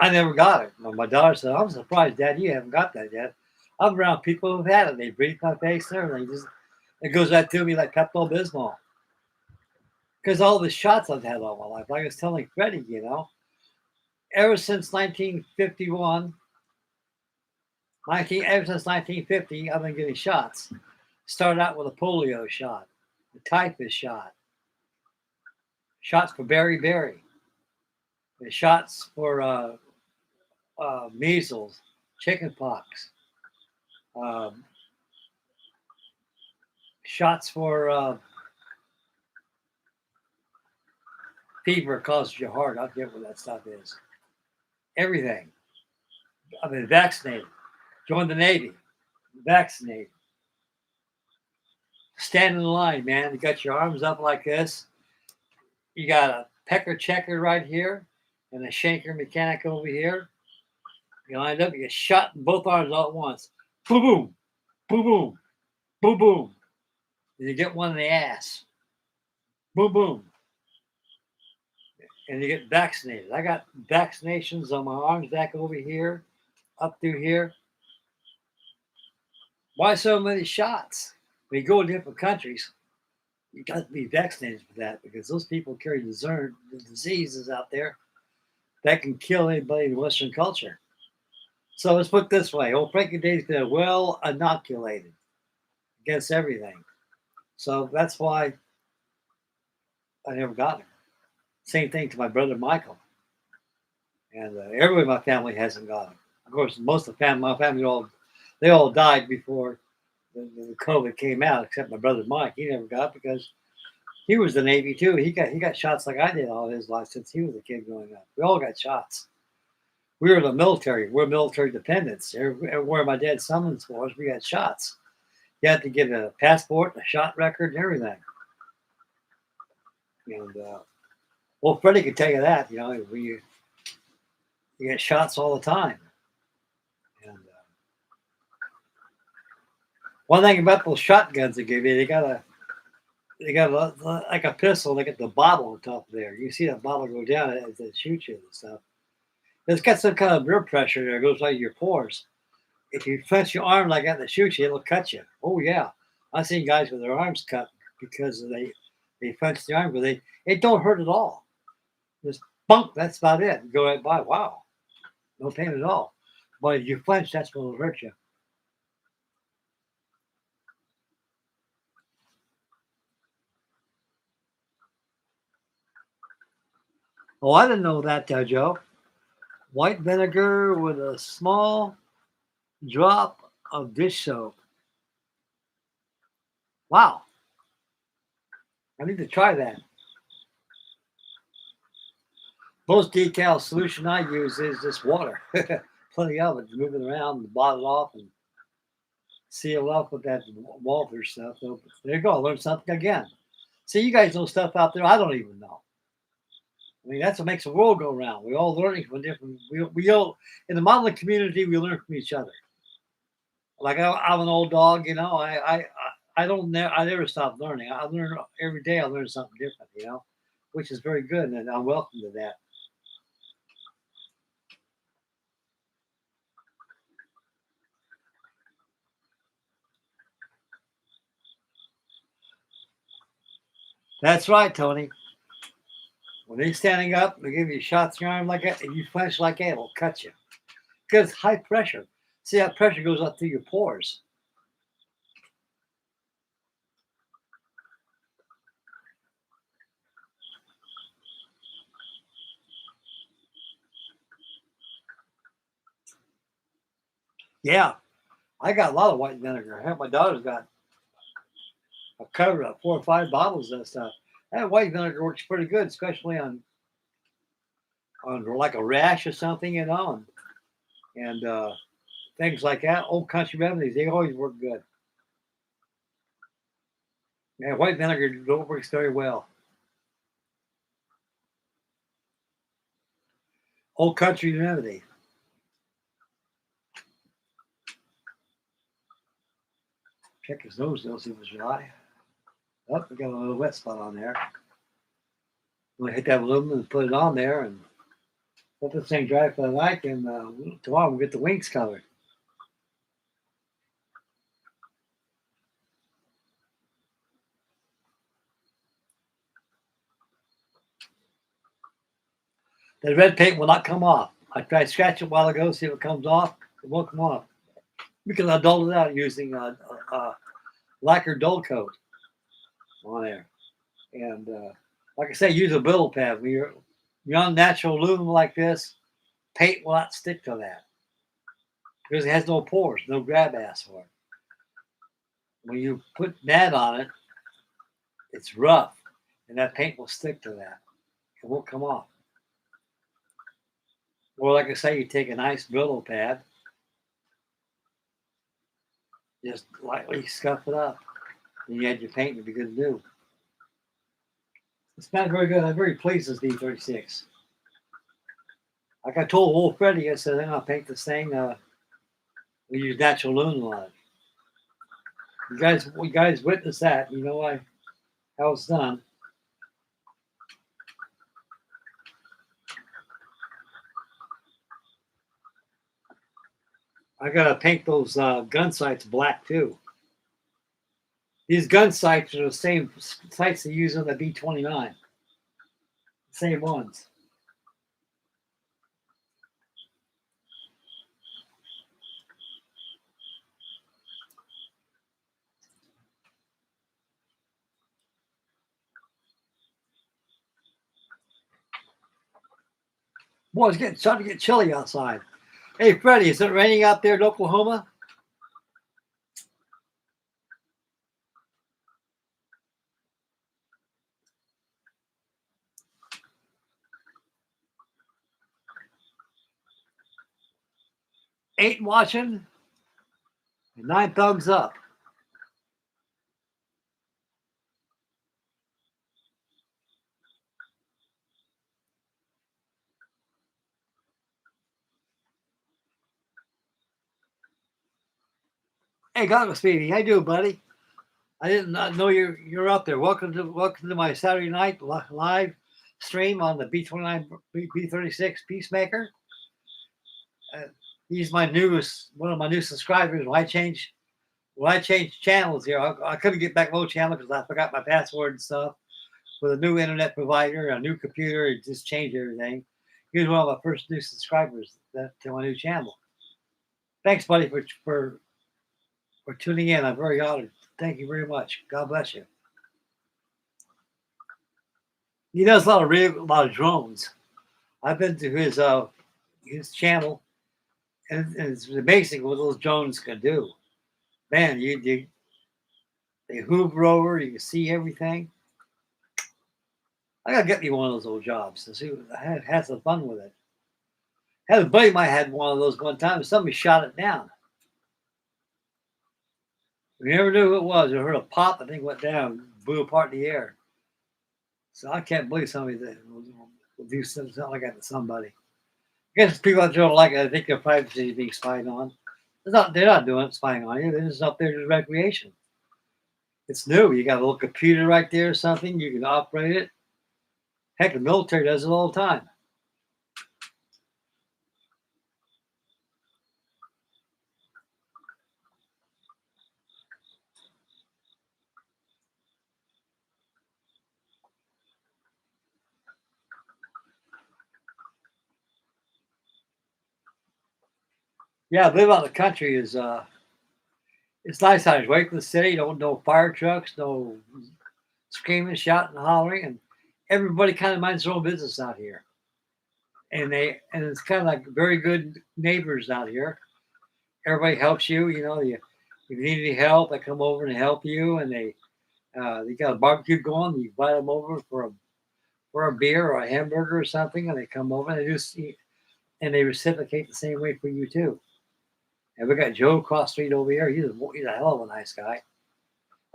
I never got it. My daughter said, "I'm surprised, Dad, you haven't got that yet." I'm around people who've had it. They breathe my face and everything. It goes right through me like Pepto Bismol. Because all the shots I've had all my life, like I was telling Freddie, ever since 1951, ever since 1950, I've been getting shots. Started out with a polio shot, a typhus shot, shots for beriberi, the shots for measles, chickenpox, shots for fever causes your heart. I forget what that stuff is. Everything. I've been vaccinated. Joined the Navy. Vaccinated. Stand in line, man. You got your arms up like this. You got a pecker checker right here and a shanker mechanic over here. You lined up, you get shot in both arms all at once. Boom, boom, boom, boom, boom, boom. And you get one in the ass. Boom, boom. And you get vaccinated. I got vaccinations on my arms back over here, up through here. Why so many shots? When you go to different countries, you got to be vaccinated for that because those people carry the diseases out there that can kill anybody in Western culture. So let's put it this way. Old Frankie Day's been well inoculated against everything. So that's why I never got it. Same thing to my brother Michael. And everybody in my family hasn't got it. Of course, most of my family all died before the COVID came out, except my brother Mike. He never got it because he was the Navy too. He got shots like I did all his life since he was a kid growing up. We all got shots. We were the military. We're military dependents. Everywhere my dad summons for us, we got shots. You had to get a passport, a shot record, and everything. And well, Freddie could tell you that. You get shots all the time. And one thing about those shotguns they give you, they got like a pistol. They got the bottle on top there. You see that bottle go down as it shoots you and stuff. It's got some kind of air pressure there. It goes right your pores. If you flex your arm like that and it shoots you, it'll cut you. Oh yeah, I've seen guys with their arms cut because they flex the arm, but it don't hurt at all. Just bunk. That's about it. Go right by. Wow, no pain at all. But if you flinch, that's what will hurt you. Oh, I didn't know that, Joe. White vinegar with a small drop of dish soap. Wow. I need to try that. Most decal solution I use is just water. Plenty of it. Move it around and bottle it off and seal up with that Walter stuff. So there you go. I learned something again. See, you guys know stuff out there I don't even know. I mean, that's what makes the world go round. We all learning from different. We all in the modeling community. We learn from each other. Like I'm an old dog, you know. I never stop learning. I learn every day. I learn something different, you know, which is very good, and I'm welcome to that. That's right, Tony. When they're standing up, they give you shots in your arm like that, and you flinch like that, it'll cut you. Because high pressure. See, that pressure goes up through your pores. Yeah, I got a lot of white vinegar. Heck, my daughter's got a cover of 4 or 5 bottles of that stuff. That white vinegar works pretty good, especially on like a rash or something, you know, and things like that. Old country remedies, they always work good. Yeah, white vinegar works very well. Old country remedy. Check his nose though, see if it's dry. Oh, we got a little wet spot on there. We'll hit that aluminum and put it on there and let this thing dry for the night, and tomorrow we'll get the wings covered. The red paint will not come off. I tried to scratch it a while ago, see if it comes off. It won't come off because I dulled it out using lacquer dull coat on there. And like I say, use a billow pad. When you're on natural aluminum like this, paint will not stick to that because it has no pores, no grab ass for it. When you put that on it, it's rough, and that paint will stick to that. It won't come off. Or like I say, you take a nice billow pad, just lightly scuff it up, and you add your paint, it'll be good to do. It's not very good. I'm very pleased with B36. Like I told old Freddie, I said, I'm going to paint this thing. We use natural aluminum on it. You guys witnessed that. You know how it's done. I got to paint those gun sights black too. These gun sights are the same sights they use on the B29. Same ones. Boy, it's starting to get chilly outside. Hey, Freddie, is it raining out there in Oklahoma? Ain't watching. 9 thumbs up. Hey, Goggle Speedy, how you doing, buddy? I did not know you're up there. Welcome to my Saturday night live stream on the B29 B36 Peacemaker. He's one of my new subscribers. When I changed channels here, I couldn't get back old channel because I forgot my password and stuff. With a new internet provider, a new computer, it just changed everything. He was one of my first new subscribers to my new channel. Thanks, buddy, for tuning in. I'm very honored. Thank you very much. God bless you. He does a lot of drones. I've been to his channel, and it's amazing what those drones can do. Man, they hoover over. You can see everything. I gotta get me one of those old jobs and see. I had some fun with it. Had a buddy of mine had one of those one time, and somebody shot it down. We never knew who it was. We heard a pop, the thing went down, blew apart in the air. So I can't believe somebody that will do something like that to somebody. I guess people out there don't like it. I think their privacy is being spied on. They're not doing it, spying on you. They're just up there just recreation. It's new. You got a little computer right there or something. You can operate it. Heck, the military does it all the time. Yeah, live out in the country is it's nice out here. Away from the city, don't no fire trucks, no screaming, shouting, hollering, and everybody kind of minds their own business out here. And it's kind of like very good neighbors out here. Everybody helps you. You know, you need any help, they come over and help you, and they got a barbecue going. You invite them over for a beer or a hamburger or something, and they come over and they just eat, and they reciprocate the same way for you too. And we got Joe across the street over here. He's a hell of a nice guy.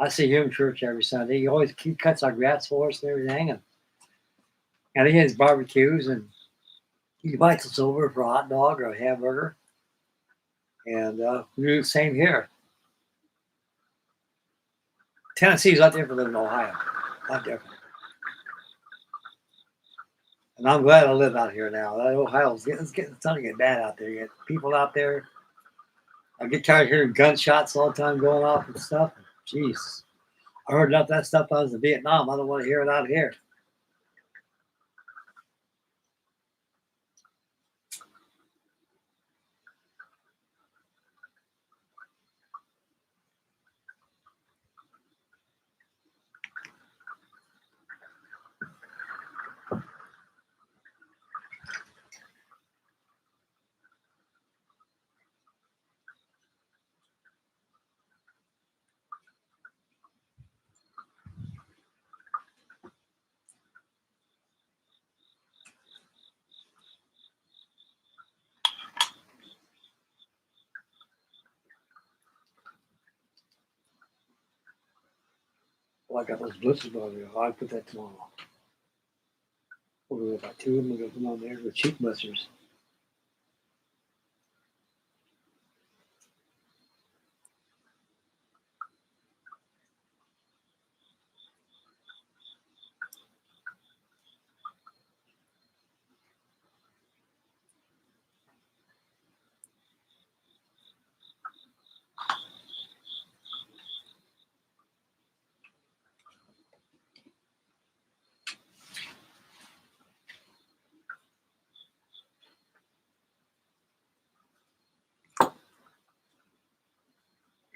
I see him in church every Sunday. He cuts our grass for us and everything, and he has barbecues and he invites us over for a hot dog or a hamburger. And we do the same here. Tennessee's a lot different than Ohio. A lot different. And I'm glad I live out here now. Ohio's it's starting to get bad out there. You get people out there. I get tired of hearing gunshots all the time going off and stuff. Jeez. I heard enough of that stuff when I was in Vietnam. I don't want to hear it out here. Well, I got those blisters on there. I'll put that tomorrow. We'll go about two of them. We'll put them on there with cheek blisters.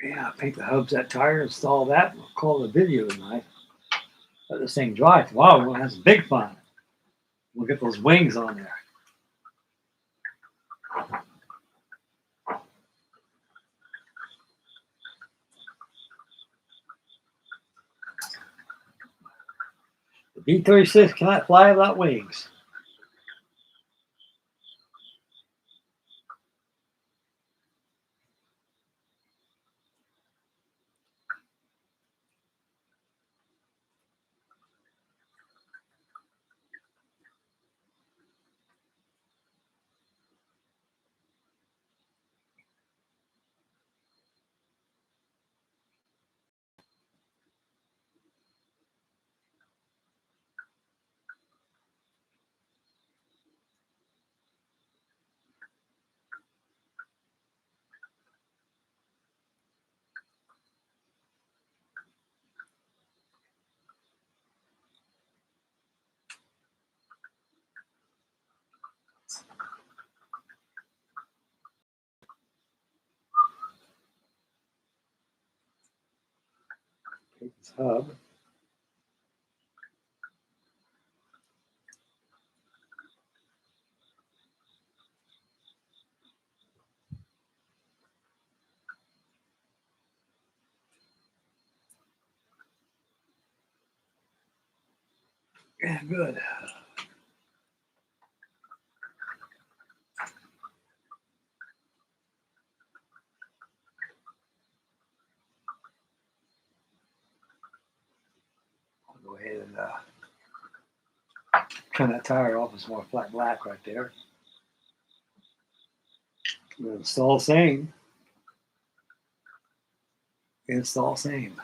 Yeah, paint the hubs, that tire, install that. We'll call it a video tonight. Let this thing dry. Tomorrow we're going to have some big fun. We'll get those wings on there. The B36 cannot fly without wings. Take this hub. Yeah, good. I'll go ahead and turn that tire off. It's more flat black right there. It's all the same. It's all the same.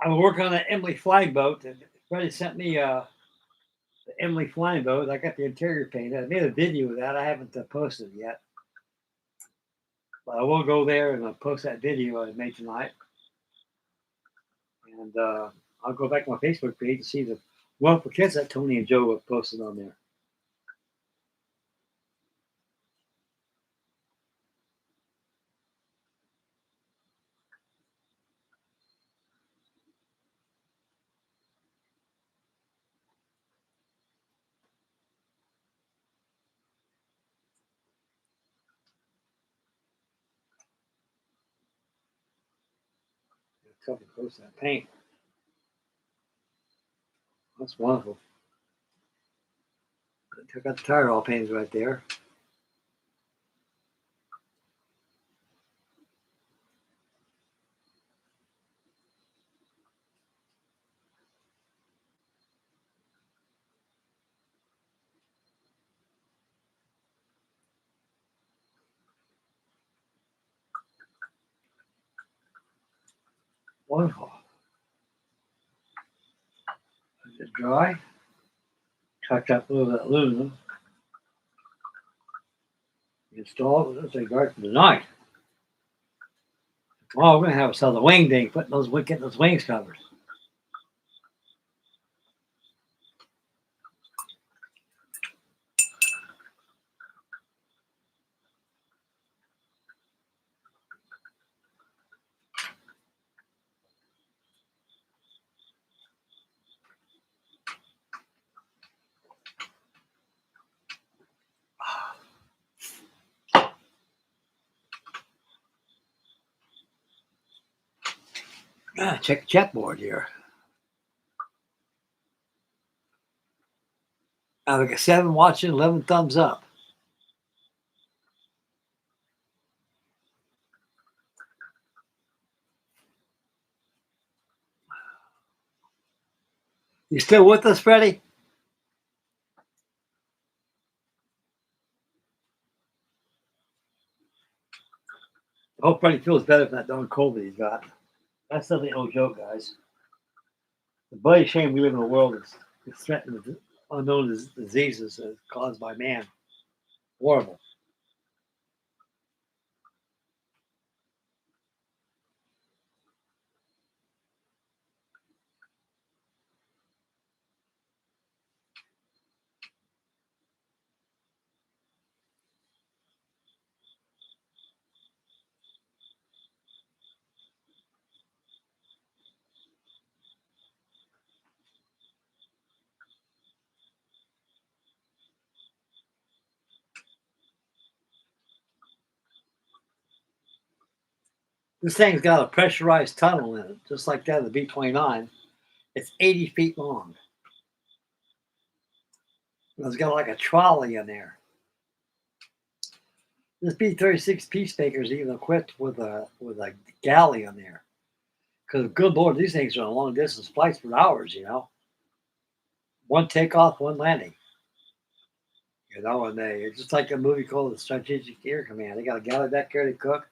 I'm working on that Emily flying boat. Freddie sent me the Emily flying boat. I got the interior painted. I made a video of that. I haven't posted it yet. But I will go there and post that video I made tonight. And I'll go back to my Facebook page and see the wonderful kids that Tony and Joe have posted on there. Tough to post that paint. That's wonderful. I took out the tire all painted right there. Wonderful. Let it dry. Tucked up a little bit of aluminum. Install it. Let's say guard for tonight. Tomorrow we're gonna have us the wing day, getting those wings covered. Check the checkboard here. I got 7 watching, 11 thumbs up. You still with us, Freddie? I hope Freddie feels better from that darn COVID he's got. That's something no joke, guys. The bloody shame we live in a world that's threatened with unknown diseases caused by man. Horrible. This thing's got a pressurized tunnel in it, just like that of the B-29. It's 80 feet long. It's got like a trolley in there. This B-36 Peacemaker is even equipped with a galley on there. Because good Lord, these things are on long distance flights for hours, you know. One takeoff, one landing. You know, and it's just like a movie called The Strategic Air Command. They got a galley back there to cook.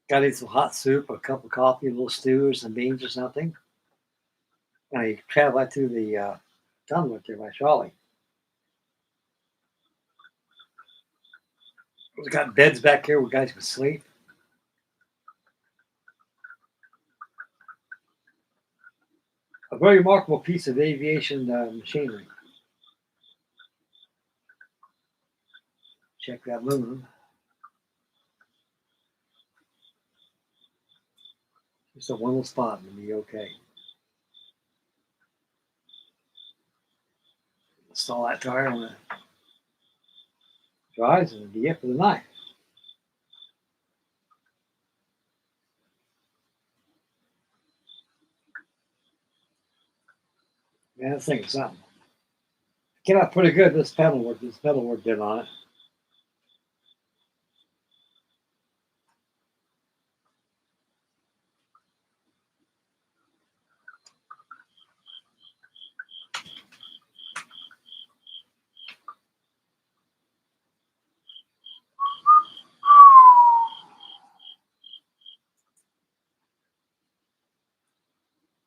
Got to eat some hot soup, a cup of coffee, a little stew or some beans or something. And you travel right through the tunnel right there by trolley. We've got beds back here where guys can sleep. A very remarkable piece of aviation machinery. Check that aluminum. Just a one little spot and be okay. Install that tire on the dries and it'll be it for the night. Man, this thing is something. Came out pretty good. This pedal work did on it.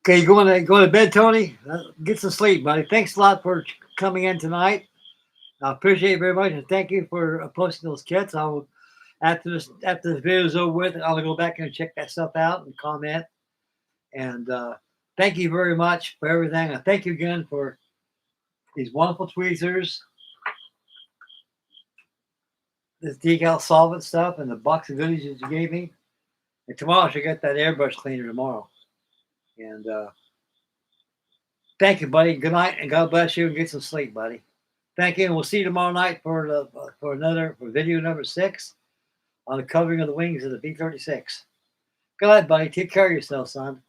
Okay, you going to bed, Tony? Get some sleep, buddy. Thanks a lot for coming in tonight. I appreciate it very much, and thank you for posting those kits. I will after this video is over with, I'll go back and check that stuff out and comment. And thank you very much for everything. And thank you again for these wonderful tweezers, this decal solvent stuff, and the box of goodies that you gave me. And tomorrow I should get that airbrush cleaner tomorrow. And thank you, buddy. Good night, and God bless you, and get some sleep, buddy. Thank you, and we'll see you tomorrow night for video number 6 on the covering of the wings of the B36. Good night, buddy. Take care of yourself, son.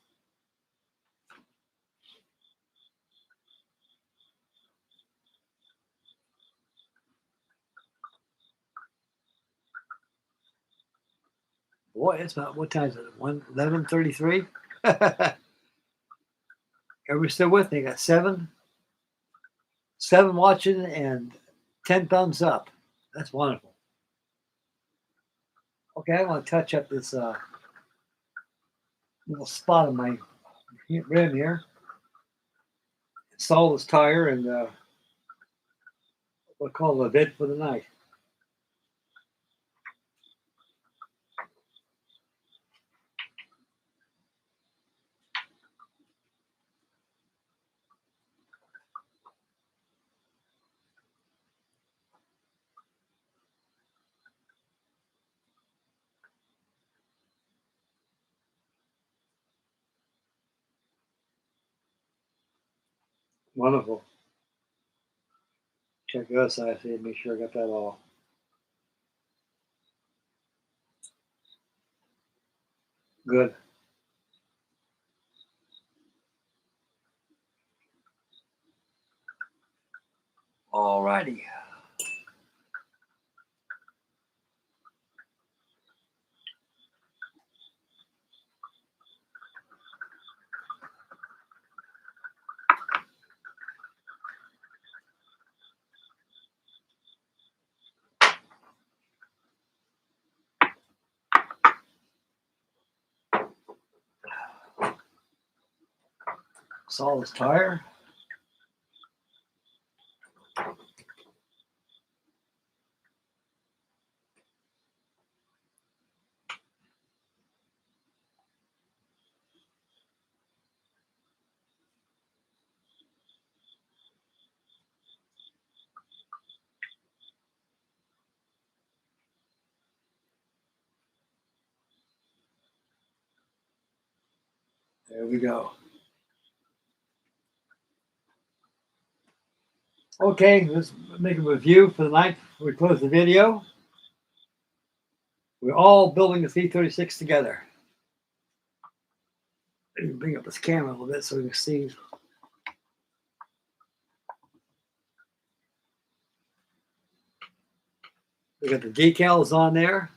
Boy, it's about, what time is it? 11:33. Everybody still with me? Got 7 watching and 10 thumbs up. That's wonderful. Okay, I want to touch up this little spot on my rim here. Install this tire and we'll call it a bed for the night. Wonderful. Check the other side, see, make sure I got that all. Good. All righty. Install this tire. There we go. Okay, let's make a review for the night before we close the video. We're all building the C36 together. Let me bring up this camera a little bit so you can see. We got the decals on there.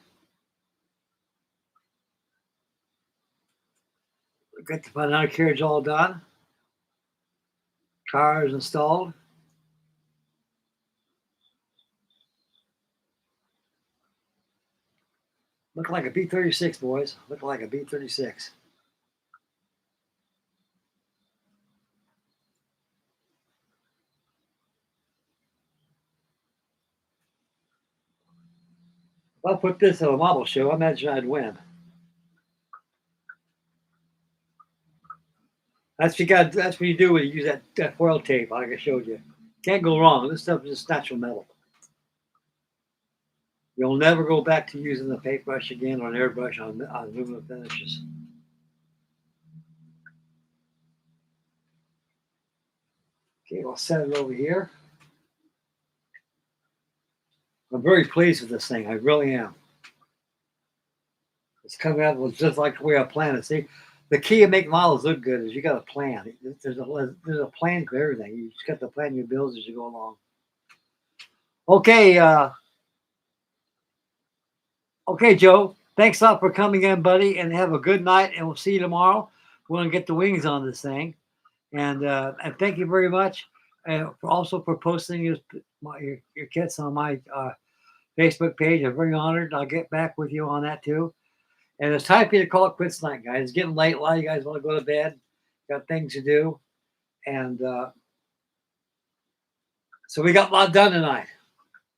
We got the undercarriage all done. Tires installed. Look like a B36, boys. Look like a B36. If I put this at a model show, I imagine I'd win. That's what you do when you use that foil tape, like I showed you. Can't go wrong. This stuff is just natural metal. You'll never go back to using the paintbrush again or an airbrush on aluminum finishes. Okay, we'll set it over here. I'm very pleased with this thing. I really am. It's coming out with just like the way I planned it. See, the key of making models look good is you got a plan. There's a plan for everything. You just got to plan your bills as you go along. Okay, okay, Joe. Thanks a lot for coming in, buddy, and have a good night. And we'll see you tomorrow. We're gonna get the wings on this thing, and thank you very much, for posting your kits on my Facebook page. I'm very honored. I'll get back with you on that too. And it's time for you to call it quits tonight, guys. It's getting late. A lot of you guys want to go to bed. Got things to do. And so we got a lot done tonight.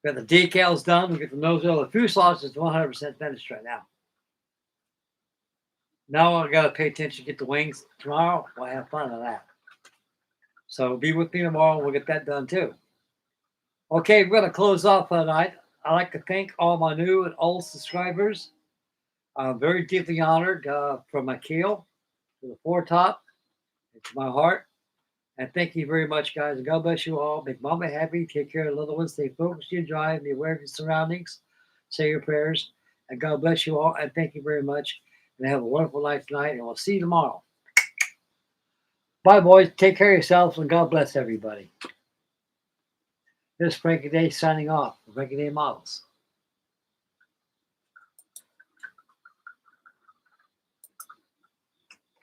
We got the decals done. We got the nose oil. The fuselage is 100% finished right now. Now I got to pay attention to get the wings tomorrow. We'll have fun on that. So be with me tomorrow. We'll get that done too. Okay, we're going to close off tonight. I'd like to thank all my new and old subscribers. I'm very deeply honored from my keel to the foretop and to my heart. And thank you very much, guys. God bless you all. Make mama happy. Take care of the little ones. Stay focused. You drive. Be aware of your surroundings. Say your prayers. And God bless you all. And thank you very much. And have a wonderful night tonight. And we'll see you tomorrow. Bye, boys. Take care of yourselves. And God bless everybody. This is Frankie Day signing off. Frankie Day Models.